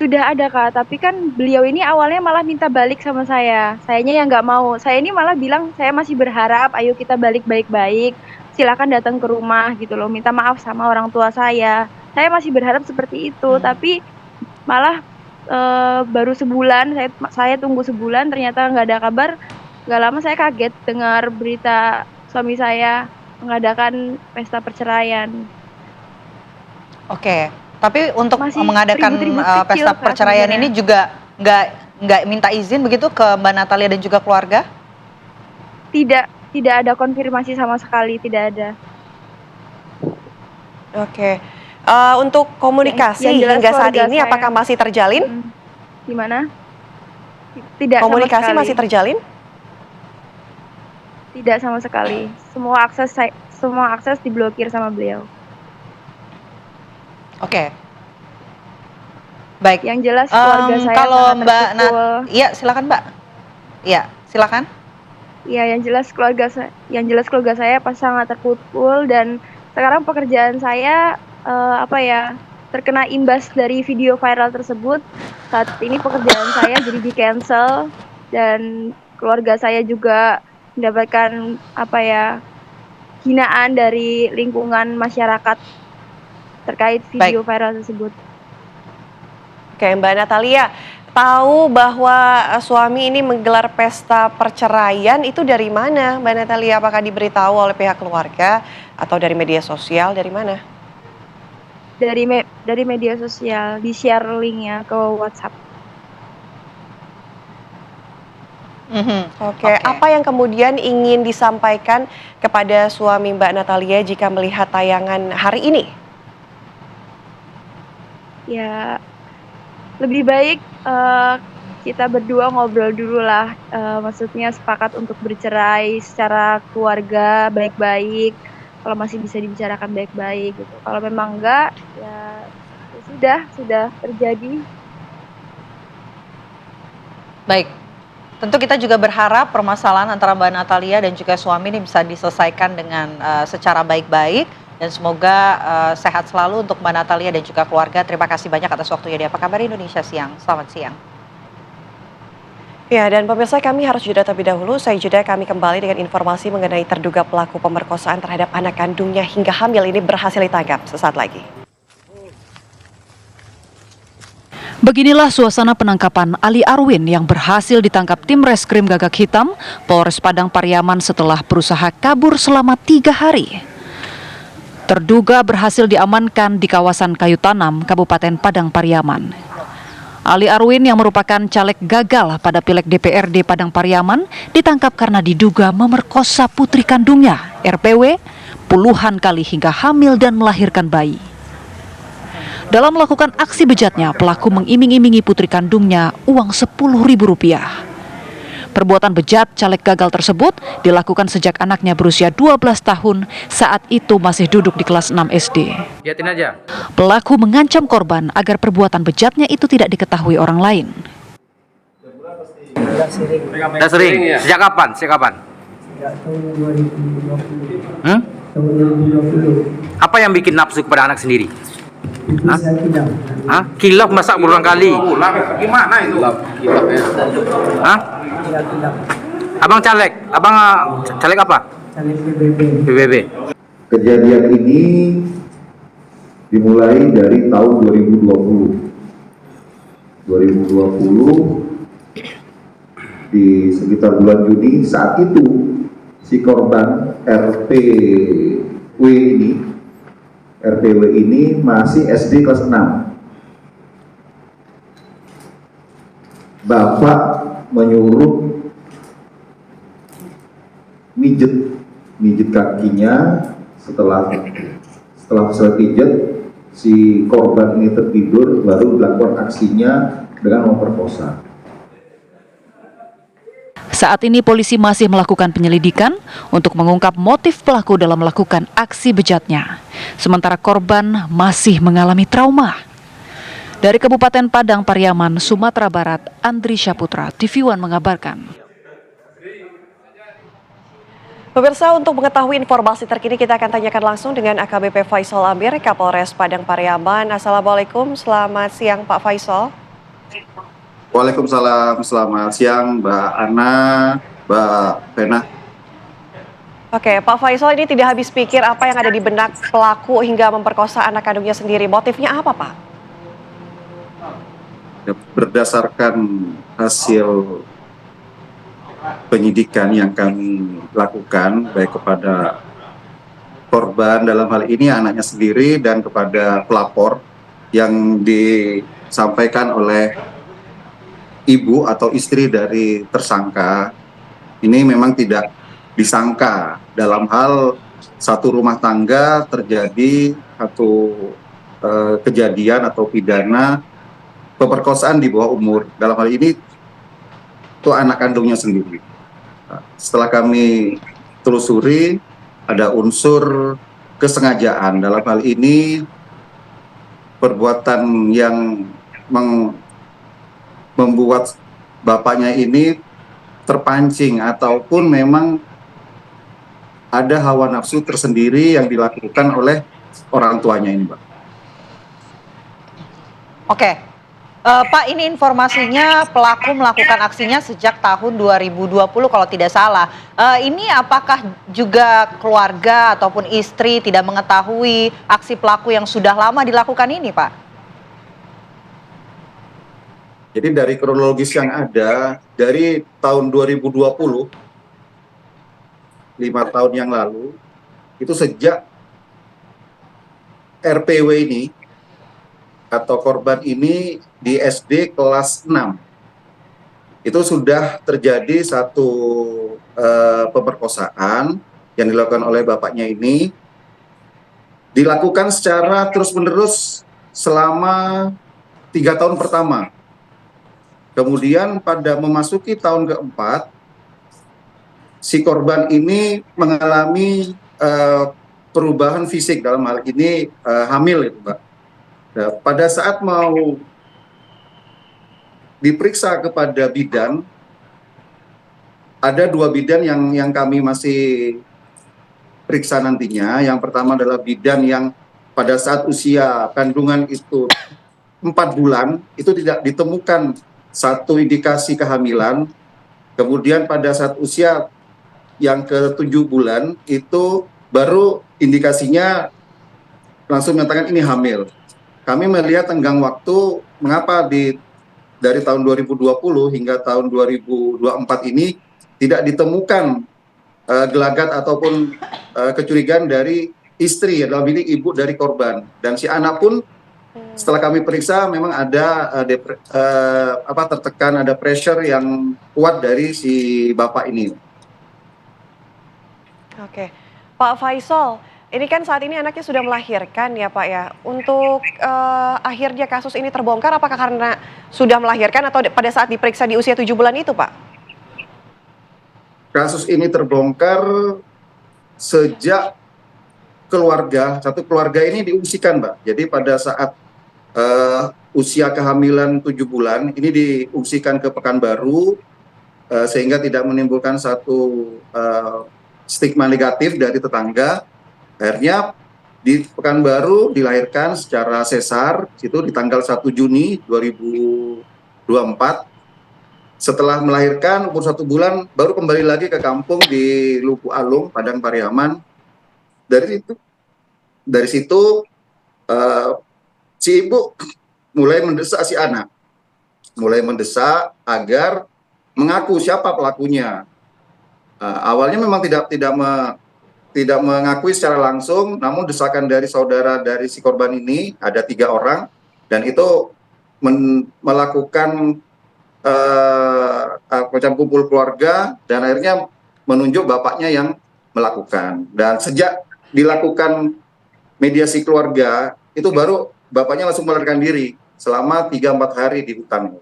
Sudah ada Kak, tapi kan beliau ini awalnya malah minta balik sama saya. Sayanya yang nggak mau. Saya ini malah bilang saya masih berharap, ayo kita balik baik-baik. Silakan datang ke rumah gitu loh, minta maaf sama orang tua saya. Saya masih berharap seperti itu, tapi malah baru sebulan, saya tunggu sebulan, ternyata nggak ada kabar. Nggak lama saya kaget dengar berita suami saya mengadakan pesta perceraian. Oke, tapi untuk Masih mengadakan ribut-ribut kecil, pesta Kak, perceraian sebenarnya. ini juga nggak minta izin begitu ke Mbak Natalia dan juga keluarga? Tidak ada konfirmasi sama sekali, tidak ada. Oke. Untuk komunikasi Yang jelas hingga saat keluarga ini saya- apakah masih terjalin? Gimana? Tidak sama Komunikasi sekali. masih terjalin? Tidak sama sekali. Semua akses diblokir sama beliau. Oke. Baik. Yang jelas keluarga saya kalau sangat Mbak terpukul. iya silakan Mbak. Iya, silakan. Iya, yang jelas keluarga saya pas sangat terpukul, dan sekarang pekerjaan saya terkena imbas dari video viral tersebut. Saat ini pekerjaan saya jadi di cancel, dan keluarga saya juga mendapatkan hinaan dari lingkungan masyarakat terkait video viral tersebut. Oke, Mbak Natalia, tahu bahwa suami ini menggelar pesta perceraian itu dari mana, Mbak Natalia? Apakah diberitahu oleh pihak keluarga atau dari media sosial? Dari mana? Dari media sosial, di-share linknya ke WhatsApp. Oke, apa yang kemudian ingin disampaikan kepada suami Mbak Natalia jika melihat tayangan hari ini? Ya, lebih baik kita berdua ngobrol dulu lah, maksudnya sepakat untuk bercerai secara keluarga baik-baik, kalau masih bisa dibicarakan baik-baik gitu. Kalau memang enggak, ya sudah terjadi. Baik. Tentu kita juga berharap permasalahan antara Mbak Natalia dan juga suami ini bisa diselesaikan dengan secara baik-baik, dan semoga sehat selalu untuk Mbak Natalia dan juga keluarga. Terima kasih banyak atas waktunya di Apa Kabar Indonesia Siang. Selamat siang. Ya, dan pemirsa, kami harus jeda terlebih dahulu. Usai jeda kami kembali dengan informasi mengenai terduga pelaku pemerkosaan terhadap anak kandungnya hingga hamil ini berhasil ditangkap sesaat lagi. Beginilah suasana penangkapan Ali Arwin yang berhasil ditangkap tim Reskrim Gagak Hitam Polres Padang Pariaman setelah berusaha kabur selama 3 hari. Terduga berhasil diamankan di kawasan Kayu Tanam, Kabupaten Padang Pariaman. Ali Arwin yang merupakan caleg gagal pada Pileg DPRD Padang Pariaman ditangkap karena diduga memerkosa putri kandungnya, RPW, puluhan kali hingga hamil dan melahirkan bayi. Dalam melakukan aksi bejatnya, pelaku mengiming-imingi putri kandungnya uang Rp10.000. Perbuatan bejat caleg gagal tersebut dilakukan sejak anaknya berusia 12 tahun, saat itu masih duduk di kelas 6 SD. Lihatin aja. Pelaku mengancam korban agar perbuatan bejatnya itu tidak diketahui orang lain. Udah sering. Sejak kapan? Sejak tahun 2020. Tahun 2020. Apa yang bikin nafsu kepada anak sendiri? Hah? Hah? Kilaf masak berulang kali. Gimana itu? Hah? Abang caleg? Abang caleg apa? Caleg PBB. PBB. Kejadian ini dimulai dari tahun 2020. 2020 di sekitar bulan Juni, saat itu si korban RPW ini masih SD kelas 6. Bapak menyuruh mijet kakinya. Setelah selesai pijet, si korban ini tertidur, baru dilakukan aksinya dengan memperkosa. Saat ini polisi masih melakukan penyelidikan untuk mengungkap motif pelaku dalam melakukan aksi bejatnya. Sementara korban masih mengalami trauma. Dari Kabupaten Padang Pariaman, Sumatera Barat, Andri Syaputra, TV One mengabarkan. Pemirsa, untuk mengetahui informasi terkini kita akan tanyakan langsung dengan AKBP Faisal Amir, Kapolres Padang Pariaman. Assalamualaikum, selamat siang Pak Faisal. Waalaikumsalam, selamat siang Mbak Ana, Mbak Pena. Oke, Pak Faisal, ini tidak habis pikir apa yang ada di benak pelaku hingga memperkosa anak kandungnya sendiri. Motifnya apa, Pak? Berdasarkan hasil penyidikan yang kami lakukan, baik kepada korban dalam hal ini anaknya sendiri dan kepada pelapor yang disampaikan oleh ibu atau istri dari tersangka, ini memang tidak disangka dalam hal satu rumah tangga terjadi satu kejadian atau pidana pemerkosaan di bawah umur. Dalam hal ini itu anak kandungnya sendiri. Setelah kami telusuri, ada unsur kesengajaan. Dalam hal ini perbuatan yang membuat bapaknya ini terpancing ataupun memang ada hawa nafsu tersendiri yang dilakukan oleh orang tuanya ini, Pak. Oke. Pak, ini informasinya pelaku melakukan aksinya sejak tahun 2020 kalau tidak salah. Ini apakah juga keluarga ataupun istri tidak mengetahui aksi pelaku yang sudah lama dilakukan ini, Pak? Jadi dari kronologis yang ada, dari tahun 2020, 5 tahun yang lalu, itu sejak RPW ini, atau korban ini di SD kelas 6, itu sudah terjadi satu pemerkosaan yang dilakukan oleh bapaknya ini, dilakukan secara terus-menerus selama 3 tahun pertama. Kemudian pada memasuki tahun keempat, si korban ini mengalami perubahan fisik, dalam hal ini hamil, itu, Pak. Nah, pada saat mau diperiksa kepada bidan, ada 2 bidan yang kami masih periksa nantinya. Yang pertama adalah bidan yang pada saat usia kandungan itu 4 bulan, itu tidak ditemukan satu indikasi kehamilan. Kemudian pada saat usia yang ke-7 bulan, itu baru indikasinya langsung menyatakan ini hamil. Kami melihat tenggang waktu mengapa dari tahun 2020 hingga tahun 2024 ini tidak ditemukan gelagat ataupun kecurigaan dari istri, dalam ini ibu dari korban. Dan si anak pun setelah kami periksa memang ada tertekan, ada pressure yang kuat dari si bapak ini. Oke, Pak Faisal, ini kan saat ini anaknya sudah melahirkan ya Pak ya. Untuk akhirnya kasus ini terbongkar, apakah karena sudah melahirkan atau pada saat diperiksa di usia 7 bulan itu Pak? Kasus ini terbongkar sejak satu keluarga ini diungsikan, Mbak. Jadi pada saat usia kehamilan 7 bulan, ini diungsikan ke Pekanbaru, sehingga tidak menimbulkan satu stigma negatif dari tetangga. Akhirnya di Pekanbaru dilahirkan secara sesar, itu di tanggal 1 Juni 2024. Setelah melahirkan umur 1 bulan, baru kembali lagi ke kampung di Lubu Alung, Padang Pariaman. Dari situ si ibu mulai mendesak si anak, mulai mendesak agar mengaku siapa pelakunya. Awalnya memang tidak mengakui secara langsung, namun desakan dari saudara dari si korban ini ada 3 orang, dan itu melakukan macam kumpul keluarga, dan akhirnya menunjuk bapaknya yang melakukan. Dan sejak dilakukan mediasi keluarga, itu baru bapaknya langsung melarikan diri selama 3-4 hari di hutan.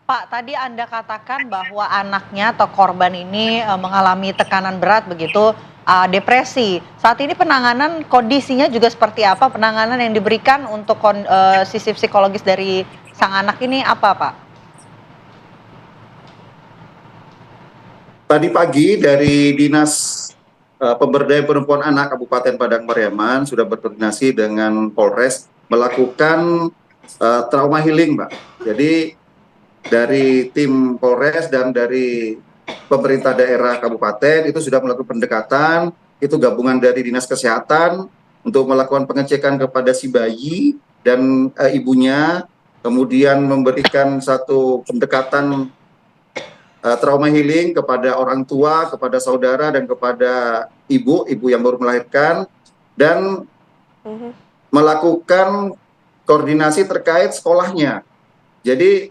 Pak, tadi Anda katakan bahwa anaknya atau korban ini mengalami tekanan berat begitu, depresi. Saat ini penanganan kondisinya juga seperti apa? Penanganan yang diberikan untuk sisi psikologis dari sang anak ini apa, Pak? Tadi pagi dari Dinas Pemberdayaan Perempuan Anak Kabupaten Padang Pariaman sudah berkoordinasi dengan Polres melakukan trauma healing, Pak. Jadi dari tim Polres dan dari pemerintah daerah kabupaten itu sudah melakukan pendekatan, itu gabungan dari Dinas Kesehatan untuk melakukan pengecekan kepada si bayi dan ibunya, kemudian memberikan satu pendekatan trauma healing kepada orang tua, kepada saudara, dan kepada ibu yang baru melahirkan, dan melakukan koordinasi terkait sekolahnya. Jadi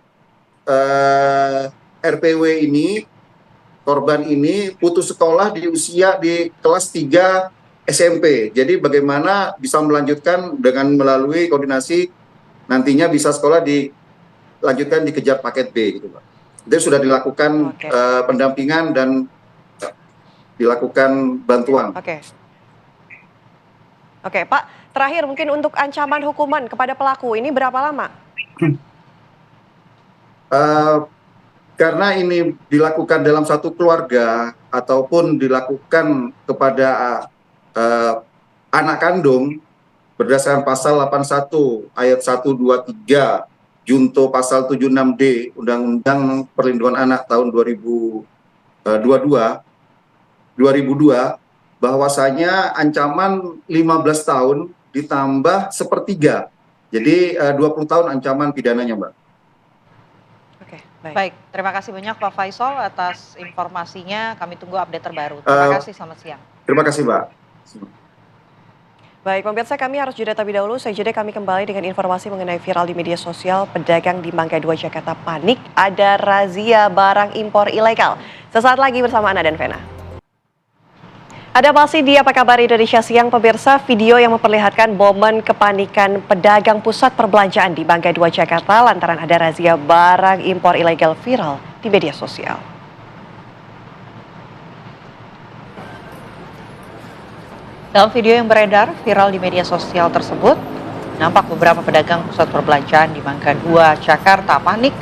RPW ini, korban ini putus sekolah di kelas 3 SMP. Jadi bagaimana bisa melanjutkan dengan melalui koordinasi nantinya bisa sekolah dilanjutkan di kejar paket B gitu Pak. Itu sudah dilakukan pendampingan dan dilakukan bantuan. Oke, Pak, terakhir mungkin untuk ancaman hukuman kepada pelaku ini berapa lama? Karena ini dilakukan dalam satu keluarga ataupun dilakukan kepada anak kandung berdasarkan pasal 81 ayat 1, 2, 3 junto pasal 76D Undang-Undang Perlindungan Anak tahun 2002 bahwasanya ancaman 15 tahun ditambah sepertiga. Jadi 20 tahun ancaman pidananya, Mbak. Baik, terima kasih banyak Pak Faisal atas informasinya. Kami tunggu update terbaru. Terima kasih, selamat siang. Terima kasih, Mbak. Baik, pemirsa, kami harus jeda terlebih dahulu. Sejenak kami kembali dengan informasi mengenai viral di media sosial. Pedagang di Mangga 2 Jakarta panik, ada razia barang impor ilegal. Sesaat lagi bersama Ana dan Vena. Ada masih di Apa Kabar Indonesia Siang, pemirsa. Video yang memperlihatkan momen kepanikan pedagang pusat perbelanjaan di Mangga 2 Jakarta lantaran ada razia barang impor ilegal viral di media sosial. Dalam video yang beredar viral di media sosial tersebut, nampak beberapa pedagang pusat perbelanjaan di Mangga 2 Jakarta panik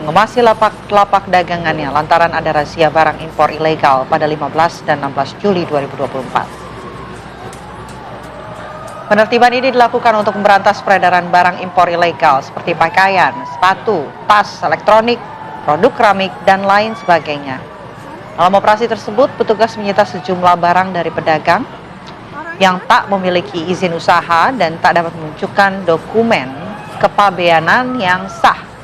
mengemasi lapak-lapak dagangannya lantaran ada razia barang impor ilegal pada 15 dan 16 Juli 2024. Penertiban ini dilakukan untuk memberantas peredaran barang impor ilegal seperti pakaian, sepatu, tas, elektronik, produk keramik, dan lain sebagainya. Dalam operasi tersebut, petugas menyita sejumlah barang dari pedagang yang tak memiliki izin usaha dan tak dapat menunjukkan dokumen kepabeanan yang sah.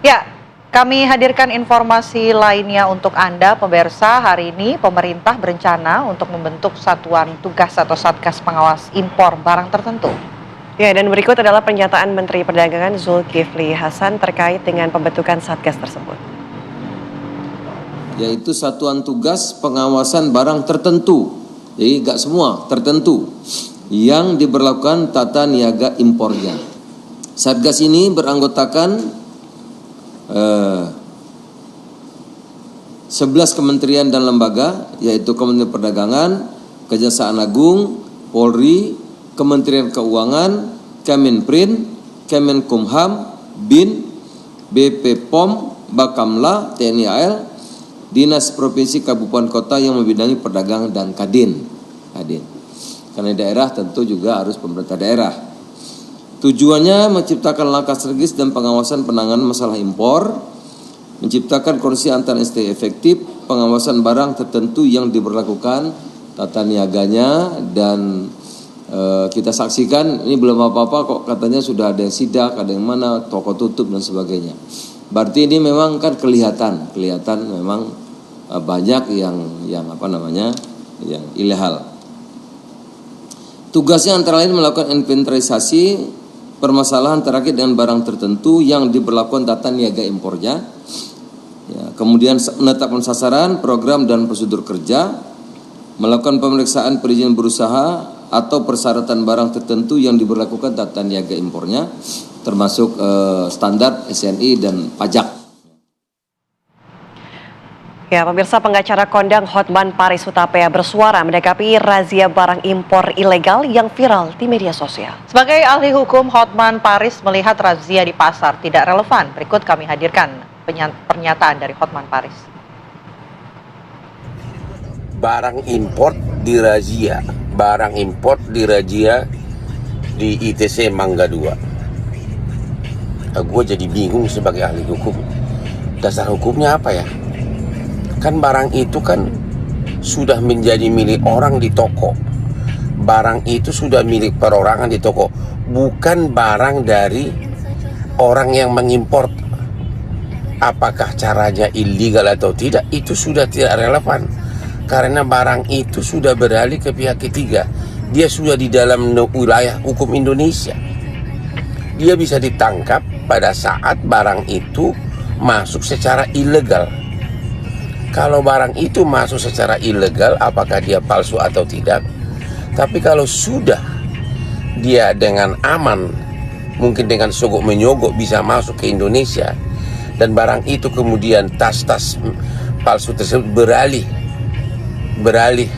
Ya, kami hadirkan informasi lainnya untuk Anda, pemirsa. Hari ini pemerintah berencana untuk membentuk satuan tugas atau satgas pengawas impor barang tertentu. Ya, dan berikut adalah pernyataan Menteri Perdagangan Zulkifli Hasan terkait dengan pembentukan satgas tersebut. Yaitu satuan tugas pengawasan barang tertentu, jadi nggak semua, tertentu, yang diberlakukan tata niaga impornya. Satgas ini beranggotakan 11 kementerian dan lembaga, yaitu Kementerian Perdagangan, Kejaksaan Agung, Polri, Kementerian Keuangan, Kemenprin, Kemenkumham, BIN, BP POM, Bakamla, TNI AL, Dinas Provinsi Kabupaten Kota yang membidangi perdagangan dan Kadin. Karena daerah tentu juga harus pemerintah daerah. Tujuannya menciptakan langkah strategis dan pengawasan penanganan masalah impor, menciptakan koordinasi antar instansi efektif, pengawasan barang tertentu yang diberlakukan tata niaganya, dan kita saksikan ini belum apa-apa kok katanya sudah ada yang sidak, ada yang mana, toko tutup dan sebagainya. Berarti ini memang kan kelihatan memang banyak yang yang ilegal. Tugasnya antara lain melakukan inventarisasi permasalahan terkait dengan barang tertentu yang diberlakukan tata niaga impornya, ya, kemudian menetapkan sasaran, program dan prosedur kerja, melakukan pemeriksaan perizinan berusaha atau persyaratan barang tertentu yang diberlakukan tata niaga impornya, termasuk standar SNI dan pajak. Ya, pemirsa, pengacara kondang Hotman Paris Hutapea bersuara menanggapi razia barang impor ilegal yang viral di media sosial. Sebagai ahli hukum, Hotman Paris melihat razia di pasar tidak relevan. Berikut kami hadirkan pernyataan dari Hotman Paris. Barang impor dirazia di ITC Mangga 2. Gue jadi bingung sebagai ahli hukum. Dasar hukumnya apa ya? Kan barang itu kan sudah menjadi milik orang di toko. Barang itu sudah milik perorangan di toko, bukan barang dari orang yang mengimpor. Apakah caranya ilegal atau tidak, itu sudah tidak relevan. Karena barang itu sudah beralih ke pihak ketiga. dia sudah di dalam wilayah hukum Indonesia. Dia bisa ditangkap pada saat barang itu masuk secara ilegal. Kalau barang itu masuk secara ilegal, apakah dia palsu atau tidak? Tapi kalau sudah dia dengan aman, mungkin dengan sogok menyogok bisa masuk ke Indonesia, dan barang itu kemudian tas-tas palsu tersebut beralih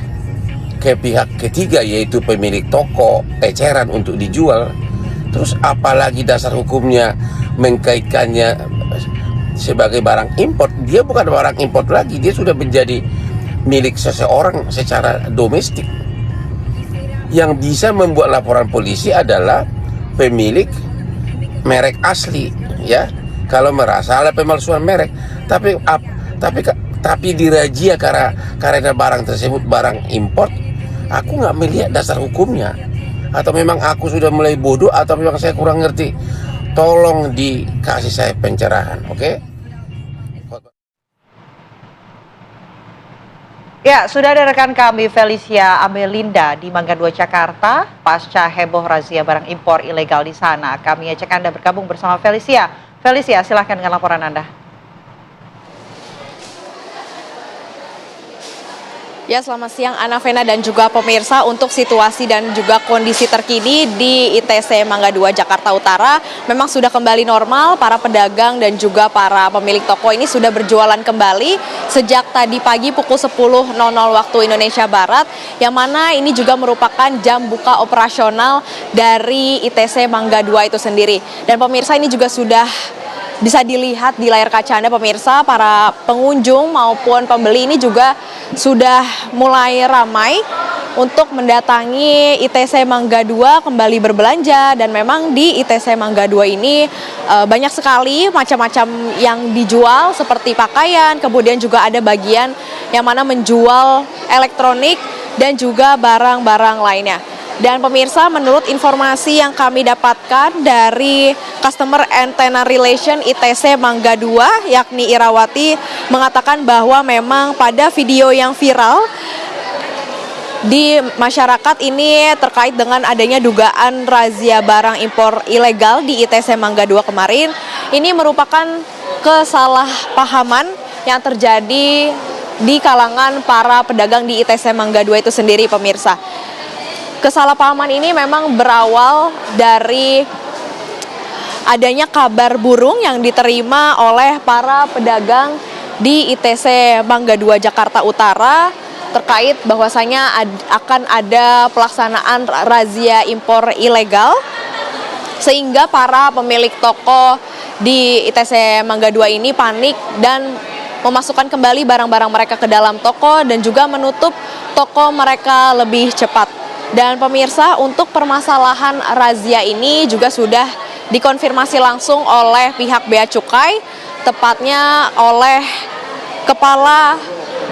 ke pihak ketiga, yaitu pemilik toko eceran untuk dijual, terus apalagi dasar hukumnya mengkaitkannya sebagai barang import? Dia bukan barang import lagi, dia sudah menjadi milik seseorang secara domestik. Yang bisa membuat laporan polisi adalah pemilik merek asli, ya. Kalau merasa ada pemalsuan merek, tapi dirazia karena barang tersebut barang import, aku nggak melihat dasar hukumnya. Atau memang aku sudah mulai bodoh, atau memang saya kurang ngerti. Tolong dikasih saya pencerahan, oke? Ya, sudah ada rekan kami Felicia Amelinda di Mangga 2 Jakarta pasca heboh razia barang impor ilegal di sana. Kami ajak Anda bergabung bersama Felicia. Felicia, silahkan dengan laporan Anda. Ya, selamat siang Ana Vena dan juga pemirsa. Untuk situasi dan juga kondisi terkini di ITC Mangga 2 Jakarta Utara memang sudah kembali normal. Para pedagang dan juga para pemilik toko ini sudah berjualan kembali sejak tadi pagi pukul 10.00 waktu Indonesia Barat, yang mana ini juga merupakan jam buka operasional dari ITC Mangga 2 itu sendiri. Dan pemirsa, ini juga sudah bisa dilihat di layar kaca Anda pemirsa, para pengunjung maupun pembeli ini juga sudah mulai ramai untuk mendatangi ITC Mangga 2 kembali berbelanja. Dan memang di ITC Mangga 2 ini banyak sekali macam-macam yang dijual seperti pakaian, kemudian juga ada bagian yang mana menjual elektronik dan juga barang-barang lainnya. Dan pemirsa, menurut informasi yang kami dapatkan dari Customer and Tenant Relation ITC Mangga 2, yakni Irawati, mengatakan bahwa memang pada video yang viral di masyarakat ini terkait dengan adanya dugaan razia barang impor ilegal di ITC Mangga 2 kemarin, ini merupakan kesalahpahaman yang terjadi di kalangan para pedagang di ITC Mangga 2 itu sendiri, pemirsa. Kesalahpahaman ini memang berawal dari adanya kabar burung yang diterima oleh para pedagang di ITC Mangga 2 Jakarta Utara terkait bahwasanya akan ada pelaksanaan razia impor ilegal, sehingga para pemilik toko di ITC Mangga 2 ini panik dan memasukkan kembali barang-barang mereka ke dalam toko dan juga menutup toko mereka lebih cepat. Dan pemirsa, untuk permasalahan razia ini juga sudah dikonfirmasi langsung oleh pihak Bea Cukai, tepatnya oleh Kepala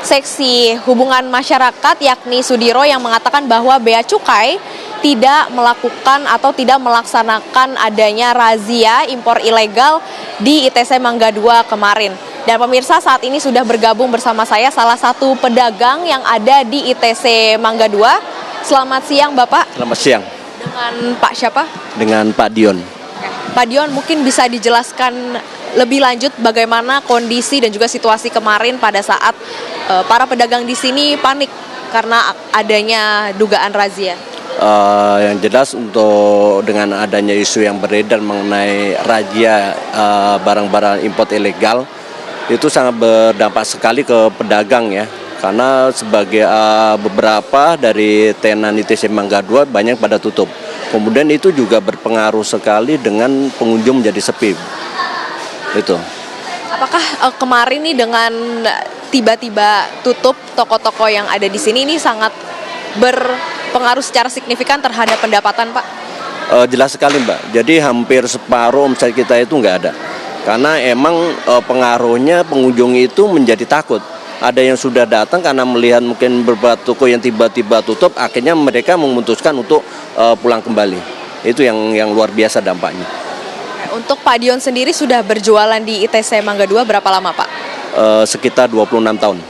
Seksi Hubungan Masyarakat yakni Sudiro, yang mengatakan bahwa Bea Cukai tidak melakukan atau tidak melaksanakan adanya razia impor ilegal di ITC Mangga 2 kemarin. Dan pemirsa, saat ini sudah bergabung bersama saya salah satu pedagang yang ada di ITC Mangga 2. Selamat siang Bapak. Selamat siang. Dengan Pak siapa? Dengan Pak Dion. Pak Dion, mungkin bisa dijelaskan lebih lanjut bagaimana kondisi dan juga situasi kemarin pada saat para pedagang di sini panik karena adanya dugaan razia. Yang jelas untuk dengan adanya isu yang beredar mengenai razia barang-barang import ilegal, itu sangat berdampak sekali ke pedagang ya. Karena sebagai beberapa dari tenan ITC Mangga 2 banyak pada tutup. Kemudian itu juga berpengaruh sekali dengan pengunjung menjadi sepi. Itu. Apakah kemarin nih dengan tiba-tiba tutup toko-toko yang ada di sini ini sangat berpengaruh secara signifikan terhadap pendapatan, Pak? Jelas sekali, Mbak. Jadi hampir separuh omset kita itu nggak ada. Karena emang pengaruhnya pengunjung itu menjadi takut. Ada yang sudah datang karena melihat mungkin beberapa toko yang tiba-tiba tutup, akhirnya mereka memutuskan untuk pulang kembali. Itu yang luar biasa dampaknya. Untuk Pak Dion sendiri sudah berjualan di ITC Mangga 2 berapa lama, Pak? Sekitar 26 tahun.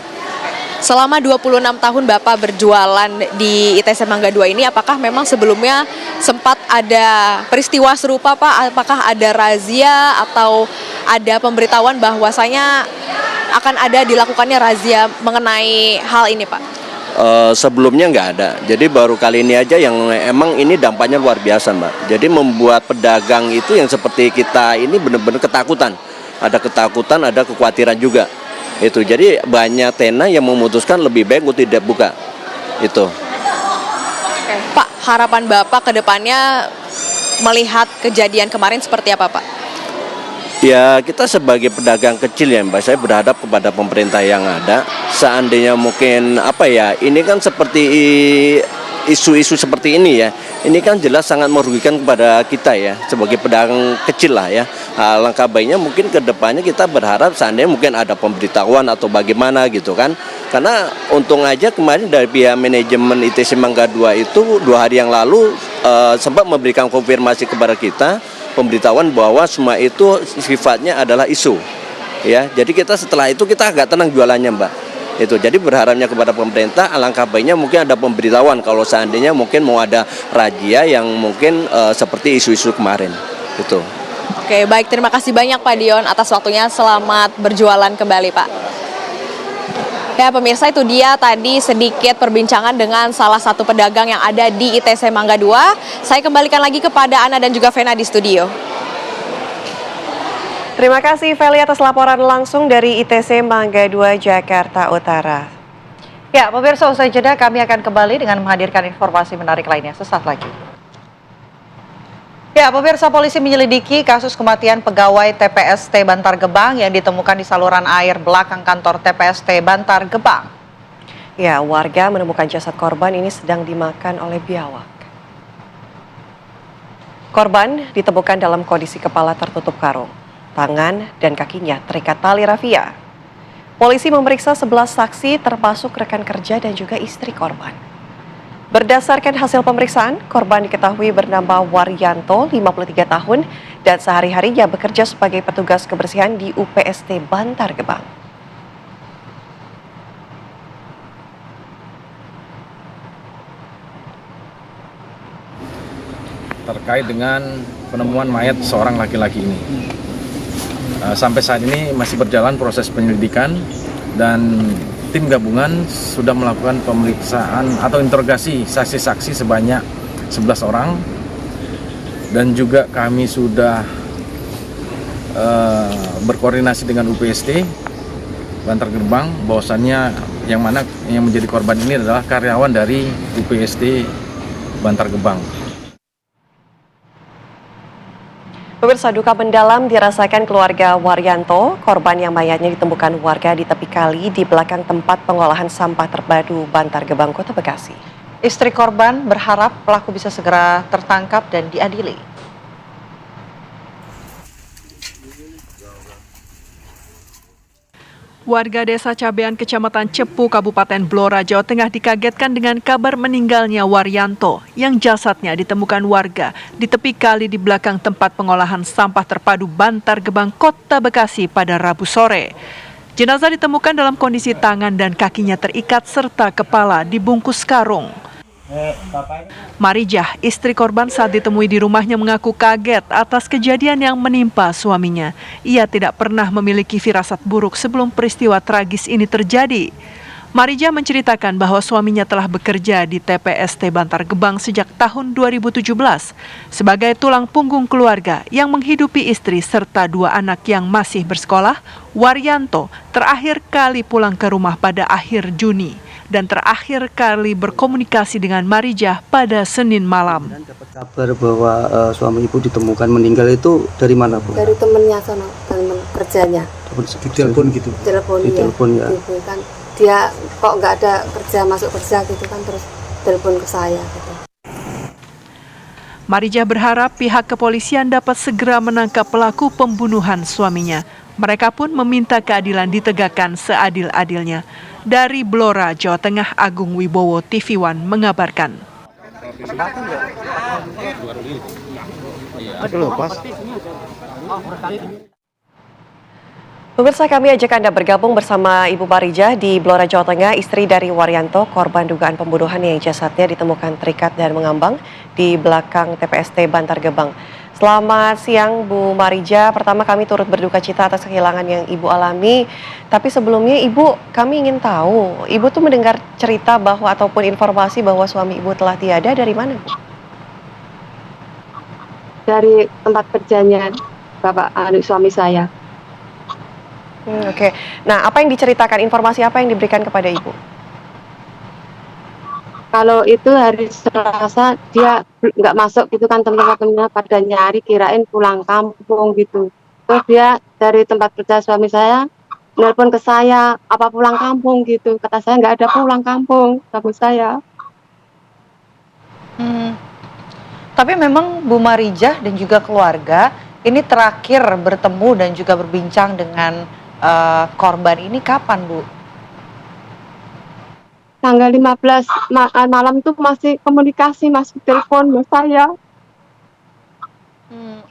Selama 26 tahun Bapak berjualan di ITC Mangga 2 ini, apakah memang sebelumnya sempat ada peristiwa serupa Pak? Apakah ada razia atau ada pemberitahuan bahwasanya akan ada dilakukannya razia mengenai hal ini Pak? Sebelumnya nggak ada, jadi baru kali ini aja yang emang ini dampaknya luar biasa Mbak. Jadi membuat pedagang itu yang seperti kita ini benar-benar ketakutan. Ada ketakutan, ada kekhawatiran juga. Itu jadi banyak tenan yang memutuskan lebih baik untuk tidak buka. Itu. Pak, harapan Bapak ke depannya melihat kejadian kemarin seperti apa Pak? Ya kita sebagai pedagang kecil ya Mbak, saya berharap kepada pemerintah yang ada, seandainya mungkin ini kan seperti isu-isu seperti ini ya, ini kan jelas sangat merugikan kepada kita ya, sebagai pedagang kecil lah ya. Langkah baiknya mungkin ke depannya kita berharap seandainya mungkin ada pemberitahuan atau bagaimana gitu kan. Karena untung aja kemarin dari pihak manajemen ITC Mangga 2 itu 2 hari yang lalu sempat memberikan konfirmasi kepada kita, pemberitahuan bahwa semua itu sifatnya adalah isu ya. Jadi kita setelah itu kita agak tenang jualannya Mbak. Itu jadi berharapnya kepada pemerintah, alangkah baiknya mungkin ada pemberitahuan kalau seandainya mungkin mau ada razia yang mungkin seperti isu-isu kemarin itu. Oke, baik, terima kasih banyak Pak Dion atas waktunya. Selamat berjualan kembali Pak. Ya pemirsa, itu dia tadi sedikit perbincangan dengan salah satu pedagang yang ada di ITC Mangga 2. Saya kembalikan lagi kepada Ana dan juga Vena di studio. Terima kasih Feli atas laporan langsung dari ITC Mangga 2 Jakarta Utara. Ya pemirsa, usai jeda kami akan kembali dengan menghadirkan informasi menarik lainnya sesaat lagi. Ya, pemirsa, polisi menyelidiki kasus kematian pegawai TPST Bantar Gebang yang ditemukan di saluran air belakang kantor TPST Bantar Gebang. Ya, warga menemukan jasad korban ini sedang dimakan oleh biawak. Korban ditemukan dalam kondisi kepala tertutup karung, tangan dan kakinya terikat tali rafia. Polisi memeriksa 11 saksi termasuk rekan kerja dan juga istri korban. Berdasarkan hasil pemeriksaan, korban diketahui bernama Waryanto, 53 tahun, dan sehari-harinya bekerja sebagai petugas kebersihan di UPST Bantar Gebang. Terkait dengan penemuan mayat seorang laki-laki ini. Sampai saat ini masih berjalan proses penyelidikan dan tim gabungan sudah melakukan pemeriksaan atau interogasi saksi-saksi sebanyak 11 orang dan juga kami sudah berkoordinasi dengan UPST Bantar Gebang bahwasannya yang menjadi korban ini adalah karyawan dari UPST Bantar Gebang. Pemirsa, duka mendalam dirasakan keluarga Waryanto, korban yang mayatnya ditemukan warga di tepi kali di belakang tempat pengolahan sampah terpadu Bantar Gebang, Kota Bekasi. Istri korban berharap pelaku bisa segera tertangkap dan diadili. Warga Desa Cabean, Kecamatan Cepu, Kabupaten Blora, Jawa Tengah dikagetkan dengan kabar meninggalnya Waryanto yang jasadnya ditemukan warga di tepi kali di belakang tempat pengolahan sampah terpadu Bantar Gebang, Kota Bekasi pada Rabu sore. Jenazah ditemukan dalam kondisi tangan dan kakinya terikat serta kepala dibungkus karung. Marijah, istri korban saat ditemui di rumahnya mengaku kaget atas kejadian yang menimpa suaminya. Ia tidak pernah memiliki firasat buruk sebelum peristiwa tragis ini terjadi. Marijah menceritakan bahwa suaminya telah bekerja di TPST Bantar Gebang sejak tahun 2017 sebagai tulang punggung keluarga yang menghidupi istri serta 2 anak yang masih bersekolah. Waryanto terakhir kali pulang ke rumah pada akhir Juni dan terakhir kali berkomunikasi dengan Marijah pada Senin malam. Dan dapat kabar bahwa suami ibu ditemukan meninggal itu dari mana, Bu? Dari temennya sana, teman kerjanya. Di telepon gitu? Di telepon ya. Ibu kan dia kok nggak ada kerja, masuk kerja gitu kan, terus telepon ke saya gitu. Marijah berharap pihak kepolisian dapat segera menangkap pelaku pembunuhan suaminya. Mereka pun meminta keadilan ditegakkan seadil-adilnya. Dari Blora, Jawa Tengah, Agung Wibowo, TV One mengabarkan. Pemirsa, kami ajak Anda bergabung bersama Ibu Marijah di Blora, Jawa Tengah, istri dari Waryanto, korban dugaan pembunuhan yang jasadnya ditemukan terikat dan mengambang di belakang TPST Bantar Gebang. Selamat siang Bu Marijah, pertama kami turut berduka cita atas kehilangan yang Ibu alami. Tapi sebelumnya Ibu, kami ingin tahu, Ibu tuh mendengar cerita bahwa ataupun informasi bahwa suami Ibu telah tiada dari mana, Bu? Dari tempat kerjanya Bapak suami saya. Oke. Nah, apa yang diceritakan, informasi apa yang diberikan kepada Ibu? Kalau itu hari Selasa dia nggak masuk gitu kan, teman-temannya pada nyari kirain pulang kampung gitu. Terus dia dari tempat kerja suami saya nelpon ke saya, apa pulang kampung gitu. Kata saya nggak ada pulang kampung suami saya. Tapi memang Bu Marijah dan juga keluarga ini terakhir bertemu dan juga berbincang dengan korban ini kapan, Bu? Tanggal 15 malam tuh masih komunikasi, masih telepon sama saya.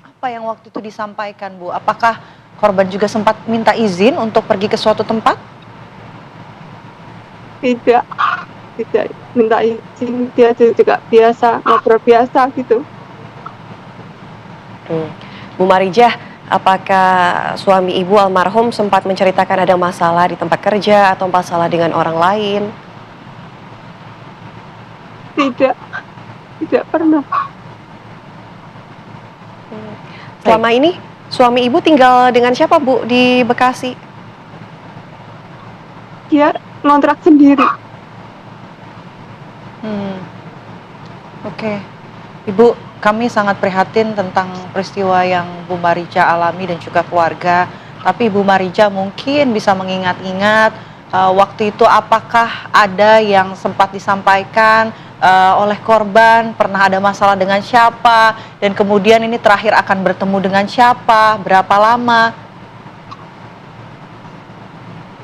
Apa yang waktu itu disampaikan, Bu? Apakah korban juga sempat minta izin untuk pergi ke suatu tempat? Tidak minta izin, dia juga biasa ngobrol biasa gitu. Bu Marijah, apakah suami Ibu almarhum sempat menceritakan ada masalah di tempat kerja atau masalah dengan orang lain? Tidak pernah. Selama ini suami Ibu tinggal dengan siapa, Bu, di Bekasi? Dia ngontrak sendiri. Oke. Ibu, kami sangat prihatin tentang peristiwa yang Bu Marijah alami dan juga keluarga. Tapi Bu Marijah mungkin bisa mengingat-ingat waktu itu apakah ada yang sempat disampaikan oleh korban, pernah ada masalah dengan siapa, dan kemudian ini terakhir akan bertemu dengan siapa, berapa lama?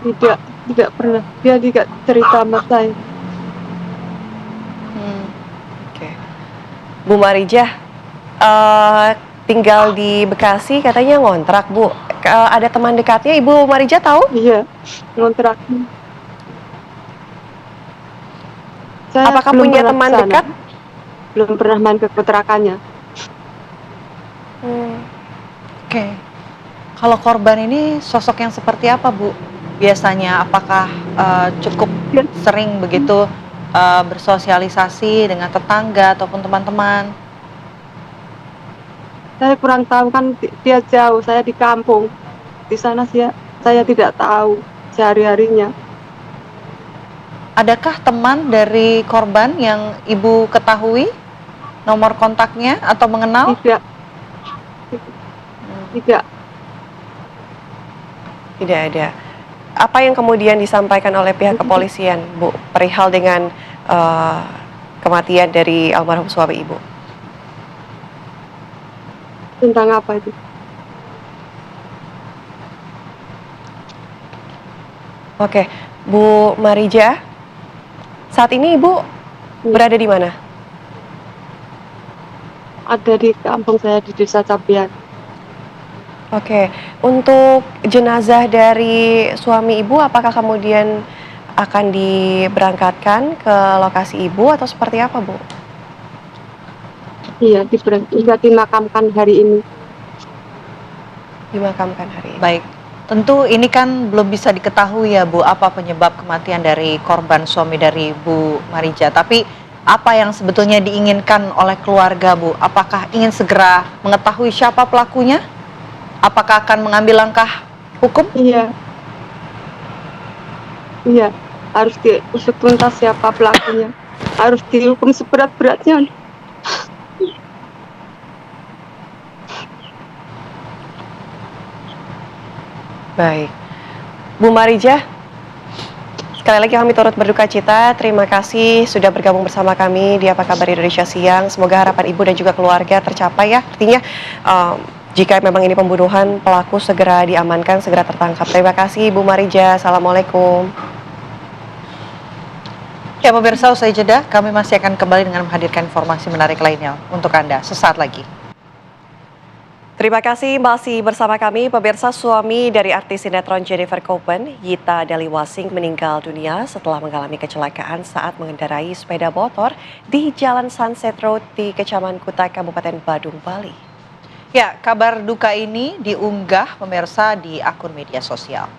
Tidak pernah. Dia tidak cerita sama saya. Bu Marijah tinggal di Bekasi, katanya ngontrak, Bu. Ada teman dekatnya Ibu Marijah tahu? Iya, ngontrak. Apakah punya teman dekat? Belum pernah main ke kontrakannya. Oke. Kalau korban ini sosok yang seperti apa, Bu? Biasanya apakah cukup sering begitu bersosialisasi dengan tetangga ataupun teman-teman? Saya kurang tahu, kan dia jauh, saya di kampung. Di sana saya tidak tahu sehari-harinya. Adakah teman dari korban yang Ibu ketahui nomor kontaknya atau mengenal? Tidak. Tidak ada. Apa yang kemudian disampaikan oleh pihak kepolisian, Bu, perihal dengan kematian dari almarhum suami Ibu? Tentang apa itu? Oke, Bu Marijah, saat ini Ibu berada di mana? Ada di kampung saya, di Desa Cabian. Oke, untuk jenazah dari suami Ibu, apakah kemudian akan diberangkatkan ke lokasi Ibu atau seperti apa, Bu? Iya, dimakamkan hari ini. Dimakamkan hari ini. Baik, tentu ini kan belum bisa diketahui ya, Bu, apa penyebab kematian dari korban suami dari Bu Marijah. Tapi apa yang sebetulnya diinginkan oleh keluarga, Bu? Apakah ingin segera mengetahui siapa pelakunya? Apakah akan mengambil langkah hukum? Iya, harus diusut tuntas siapa pelakunya. Harus dihukum seberat-beratnya. Baik, Bu Marijah, sekali lagi kami turut berduka cita. Terima kasih sudah bergabung bersama kami di Apa Kabar Indonesia Siang. Semoga harapan Ibu dan juga keluarga tercapai ya. Artinya jika memang ini pembunuhan, pelaku segera diamankan, segera tertangkap. Terima kasih Bu Marijah. Assalamualaikum. Ya pemirsa, usai jeda kami masih akan kembali dengan menghadirkan informasi menarik lainnya untuk Anda sesaat lagi. Terima kasih masih bersama kami. Pemirsa, suami dari artis sinetron Jennifer Copen, Yita Daliwasing, meninggal dunia setelah mengalami kecelakaan saat mengendarai sepeda motor di Jalan Sunset Road di Kecamatan Kuta, Kabupaten Badung, Bali. Ya, kabar duka ini diunggah pemirsa di akun media sosial.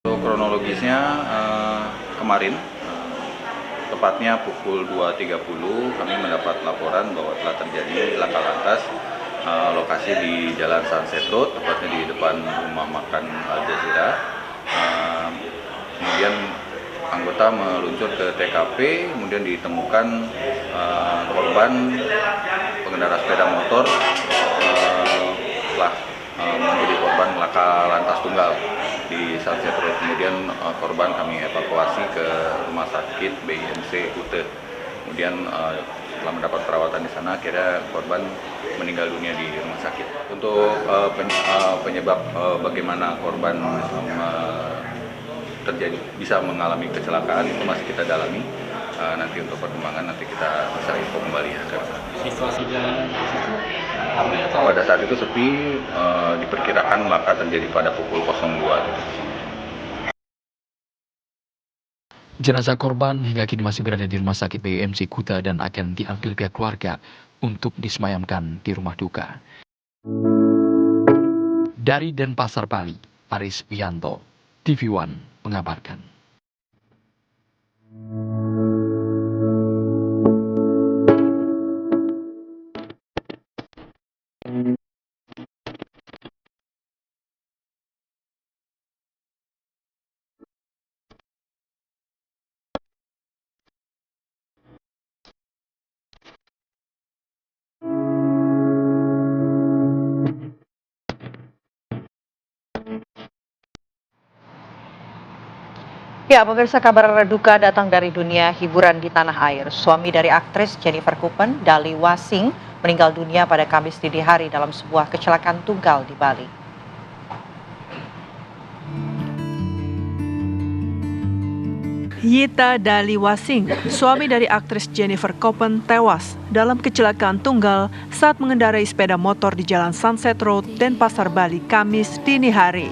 Kronologisnya kemarin, tepatnya pukul 2.30 kami mendapat laporan bahwa telah terjadi laka lantas lokasi di Jalan Sunset Road, tepatnya di depan rumah makan Al Jazeera. Kemudian anggota meluncur ke TKP, kemudian ditemukan korban pengendara sepeda motor telah menjadi korban laka lantas tunggal di Sunset Road. Kemudian korban kami evakuasi ke rumah sakit BIMC Kuta. Kemudian setelah mendapat perawatan di sana, akhirnya korban meninggal dunia di rumah sakit. Untuk penyebab bagaimana korban terjadi bisa mengalami kecelakaan itu masih kita dalami. Nanti untuk perkembangan nanti kita bisa info kembali ya. Situasi jalanan pada saat itu sepi, diperkirakan laka terjadi pada pukul 02. Jenazah korban hingga kini masih berada di rumah sakit BIMC Kuta dan akan diambil pihak keluarga untuk disemayamkan di rumah duka. Dari Denpasar, Bali, Aris Wianto, TV One mengabarkan. Ya, pemirsa, kabar duka datang dari dunia hiburan di tanah air. Suami dari aktris Jennifer Copen, Daliwasing, meninggal dunia pada Kamis dini hari dalam sebuah kecelakaan tunggal di Bali. Yita Daliwasing, suami dari aktris Jennifer Copen, tewas dalam kecelakaan tunggal saat mengendarai sepeda motor di Jalan Sunset Road, Denpasar, Bali, Kamis dini hari.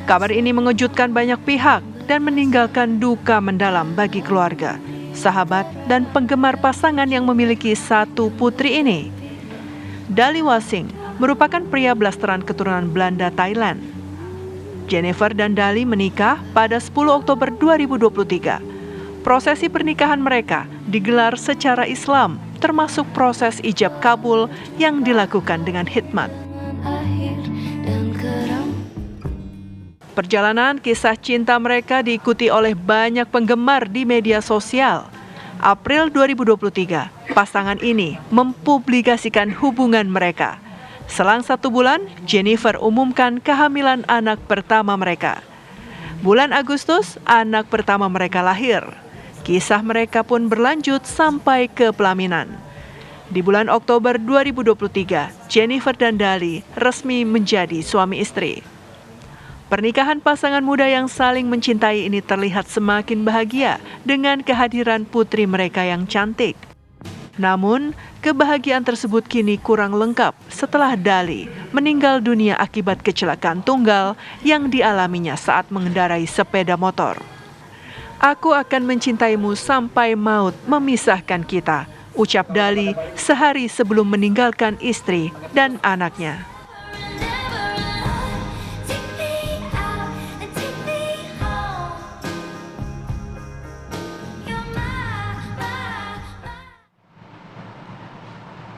Kabar ini mengejutkan banyak pihak dan meninggalkan duka mendalam bagi keluarga, sahabat, dan penggemar pasangan yang memiliki satu putri ini. Daliwasing merupakan pria blasteran keturunan Belanda Thailand. Jennifer dan Dali menikah pada 10 Oktober 2023. Prosesi pernikahan mereka digelar secara Islam, termasuk proses ijab kabul yang dilakukan dengan hikmat. Perjalanan kisah cinta mereka diikuti oleh banyak penggemar di media sosial. April 2023, pasangan ini mempublikasikan hubungan mereka. Selang 1 bulan, Jennifer umumkan kehamilan anak pertama mereka. Bulan Agustus, anak pertama mereka lahir. Kisah mereka pun berlanjut sampai ke pelaminan. Di bulan Oktober 2023, Jennifer dan Dali resmi menjadi suami istri. Pernikahan pasangan muda yang saling mencintai ini terlihat semakin bahagia dengan kehadiran putri mereka yang cantik. Namun, kebahagiaan tersebut kini kurang lengkap setelah Dali meninggal dunia akibat kecelakaan tunggal yang dialaminya saat mengendarai sepeda motor. Aku akan mencintaimu sampai maut memisahkan kita, ucap Dali sehari sebelum meninggalkan istri dan anaknya.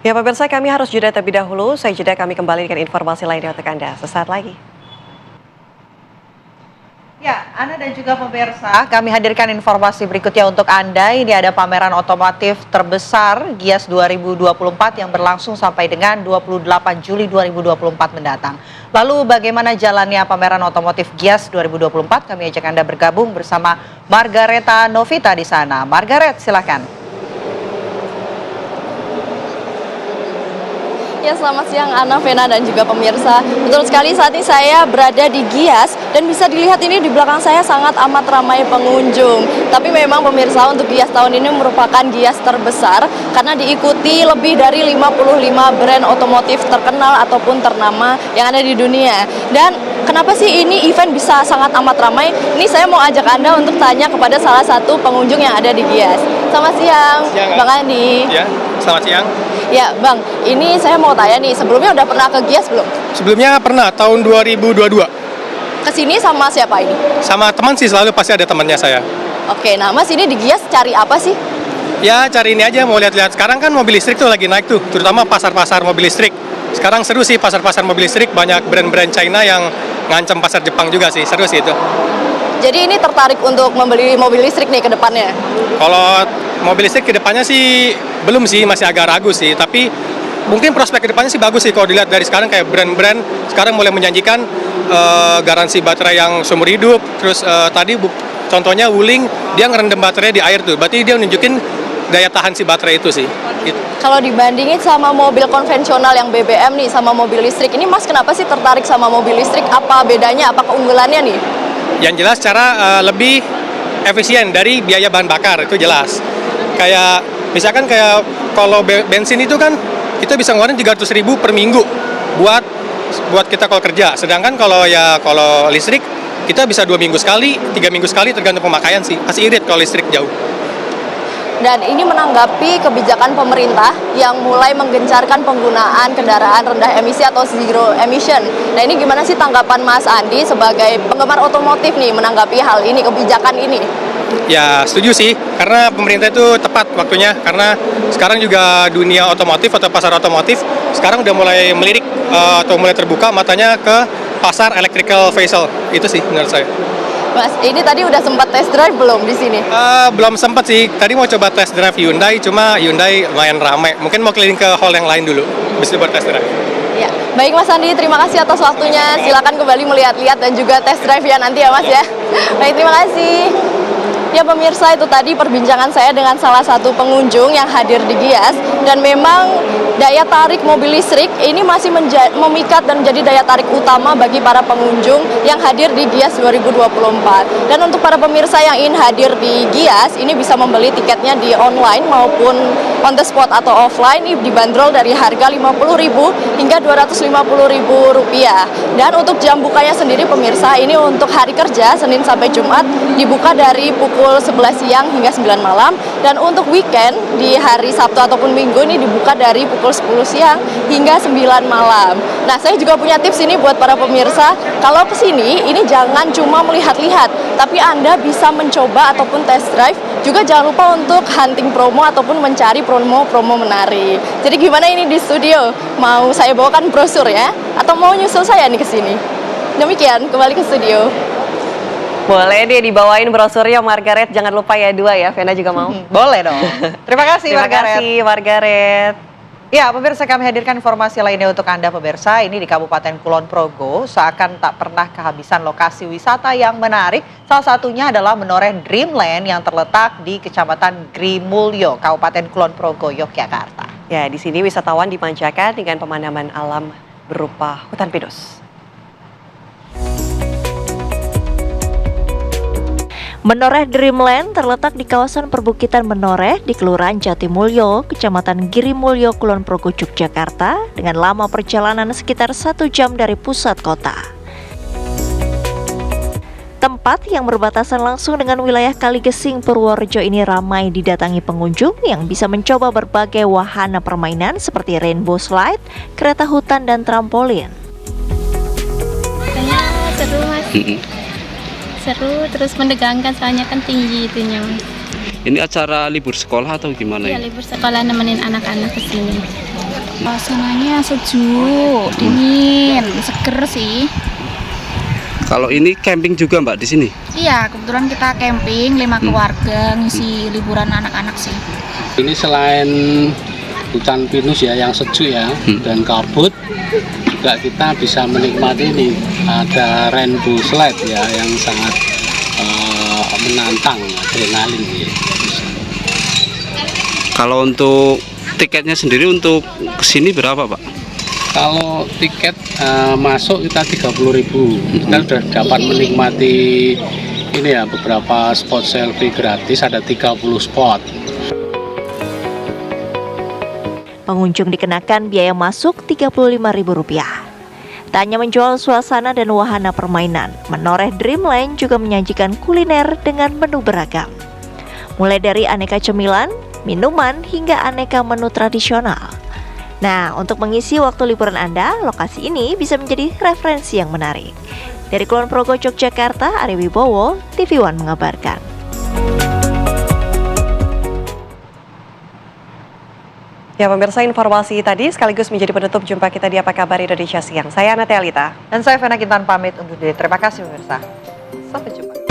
Ya pemirsa, kami harus jeda terlebih dahulu. Saya jeda, kami kembali dengan informasi lainnya untuk Anda sesaat lagi. Ya, Anda dan juga pemirsa, kami hadirkan informasi berikutnya untuk Anda. Ini ada pameran otomotif terbesar Gias 2024 yang berlangsung sampai dengan 28 Juli 2024 mendatang. Lalu bagaimana jalannya pameran otomotif Gias 2024? Kami ajak Anda bergabung bersama Margareta Novita di sana. Margaret, silakan. Ya, selamat siang Ana, Vena, dan juga pemirsa. Betul sekali, saat ini saya berada di Gias dan bisa dilihat ini di belakang saya sangat amat ramai pengunjung. Tapi memang pemirsa, untuk Gias tahun ini merupakan Gias terbesar karena diikuti lebih dari 55 brand otomotif terkenal ataupun ternama yang ada di dunia. Dan kenapa sih ini event bisa sangat amat ramai? Ini saya mau ajak Anda untuk tanya kepada salah satu pengunjung yang ada di Gias. Selamat siang, Bang Andi. Ya, selamat siang. Ya, Bang, ini saya mau tanya nih, sebelumnya udah pernah ke Gias belum? Sebelumnya pernah, tahun 2022. Kesini sama siapa ini? Sama teman sih, selalu pasti ada temannya saya. Oke, nah Mas ini di Gias cari apa sih? Ya, cari ini aja, mau lihat-lihat. Sekarang kan mobil listrik tuh lagi naik tuh, terutama pasar-pasar mobil listrik. Sekarang seru sih pasar-pasar mobil listrik, banyak brand-brand China yang ngancam pasar Jepang juga sih, seru sih itu. Jadi ini tertarik untuk membeli mobil listrik nih ke depannya? Kalau mobil listrik ke depannya sih belum sih, masih agak ragu sih, tapi mungkin prospek ke depannya sih bagus sih kalau dilihat dari sekarang. Kayak brand-brand sekarang mulai menjanjikan garansi baterai yang seumur hidup. Terus tadi contohnya Wuling, dia ngerendam baterai di air tuh, berarti dia nunjukin daya tahan si baterai itu sih. Gitu. Kalau dibandingin sama mobil konvensional yang BBM nih sama mobil listrik, ini Mas kenapa sih tertarik sama mobil listrik? Apa bedanya, apa keunggulannya nih? Yang jelas cara lebih efisien dari biaya bahan bakar, itu jelas. Kayak misalkan kayak kalau bensin itu kan kita bisa ngeluarin 300.000 per minggu buat kita kalau kerja. Sedangkan kalau listrik kita bisa 2 minggu sekali, 3 minggu sekali, tergantung pemakaian sih. Masih irit kalau listrik jauh. Dan ini menanggapi kebijakan pemerintah yang mulai menggencarkan penggunaan kendaraan rendah emisi atau zero emission. Nah, ini gimana sih tanggapan Mas Andi sebagai penggemar otomotif nih menanggapi hal ini, kebijakan ini? Ya, setuju sih, karena pemerintah itu tepat waktunya, karena sekarang juga dunia otomotif atau pasar otomotif sekarang udah mulai melirik atau mulai terbuka matanya ke pasar electrical vehicle. Itu sih menurut saya. Mas, ini tadi udah sempat test drive belum di sini? Belum sempat sih. Tadi mau coba test drive Hyundai, cuma Hyundai lumayan ramai. Mungkin mau keliling ke hall yang lain dulu, bisa buat test drive. Ya, baik Mas Andi, terima kasih atas waktunya. Silakan kembali melihat-lihat dan juga test drive ya nanti ya Mas ya. Baik, terima kasih. Ya pemirsa, itu tadi perbincangan saya dengan salah satu pengunjung yang hadir di Gias, dan memang daya tarik mobil listrik ini masih memikat dan menjadi daya tarik utama bagi para pengunjung yang hadir di Gias 2024. Dan untuk para pemirsa yang ingin hadir di Gias, ini bisa membeli tiketnya di online maupun on the spot atau offline. Ini dibanderol dari harga Rp50.000 hingga Rp250.000. Dan untuk jam bukanya sendiri pemirsa, ini untuk hari kerja Senin sampai Jumat dibuka dari pukul 11 siang hingga 9 malam, dan untuk weekend di hari Sabtu ataupun Minggu ini dibuka dari pukul 10 siang hingga 9 malam. Nah, saya juga punya tips ini buat para pemirsa. Kalau kesini ini jangan cuma melihat-lihat, tapi Anda bisa mencoba ataupun test drive. Juga jangan lupa untuk hunting promo ataupun mencari promo-promo menarik. Jadi gimana ini di studio? Mau saya bawakan brosur ya? Atau mau nyusul saya nih ke sini? Demikian, kembali ke studio. Boleh deh dibawain brosurnya Margaret, jangan lupa ya 2 ya, Vena juga mau. Boleh dong. Terima kasih Margaret. Terima kasih Margaret. Ya, pemirsa, kami hadirkan informasi lainnya untuk Anda pemirsa. Ini di Kabupaten Kulon Progo, seakan tak pernah kehabisan lokasi wisata yang menarik. Salah satunya adalah Menoreh Dreamland yang terletak di Kecamatan Grimulyo, Kabupaten Kulon Progo, Yogyakarta. Ya, di sini wisatawan dimanjakan dengan pemandangan alam berupa hutan pinus. Menoreh Dreamland terletak di kawasan perbukitan Menoreh di Kelurahan Jatimulyo, Kecamatan Girimulyo, Kulon Progo, Yogyakarta, dengan lama perjalanan sekitar 1 jam dari pusat kota. Tempat yang berbatasan langsung dengan wilayah Kaligesing, Purworejo ini ramai didatangi pengunjung yang bisa mencoba berbagai wahana permainan seperti rainbow slide, kereta hutan, dan trampolin. Kayaknya seru mas. Seru, terus menegangkan soalnya kan tinggi itunya mas. Ini acara libur sekolah atau gimana Iya, ya? libur sekolah nemenin anak-anak ke sini. Suasananya sejuk, dingin, seger sih. Kalau ini camping juga Mbak di sini? Iya, kebetulan kita camping 5 keluarga ngisi liburan anak-anak sih. Ini selain hutan pinus ya yang sejuk ya dan kabut, juga kita bisa menikmati ini ada rainbow slide ya yang sangat menantang, adrenalin ya. Kalau untuk tiketnya sendiri untuk kesini berapa Pak? Kalau tiket masuk kita 30.000, kita sudah dapat menikmati ini ya beberapa spot selfie gratis, ada 30 spot. Pengunjung dikenakan biaya masuk Rp35.000. Tak hanya menjual suasana dan wahana permainan, Menoreh Dreamland juga menyajikan kuliner dengan menu beragam. Mulai dari aneka cemilan, minuman, hingga aneka menu tradisional. Nah, untuk mengisi waktu liburan Anda, lokasi ini bisa menjadi referensi yang menarik. Dari Kulon Progo, Yogyakarta, Ari Wibowo, TV One mengabarkan. Ya pemirsa, informasi tadi sekaligus menjadi penutup jumpa kita di Apa Kabar Indonesia Siang. Saya Natia Alita. Dan saya Vena Kintan pamit undur diri. Terima kasih pemirsa. Sampai jumpa.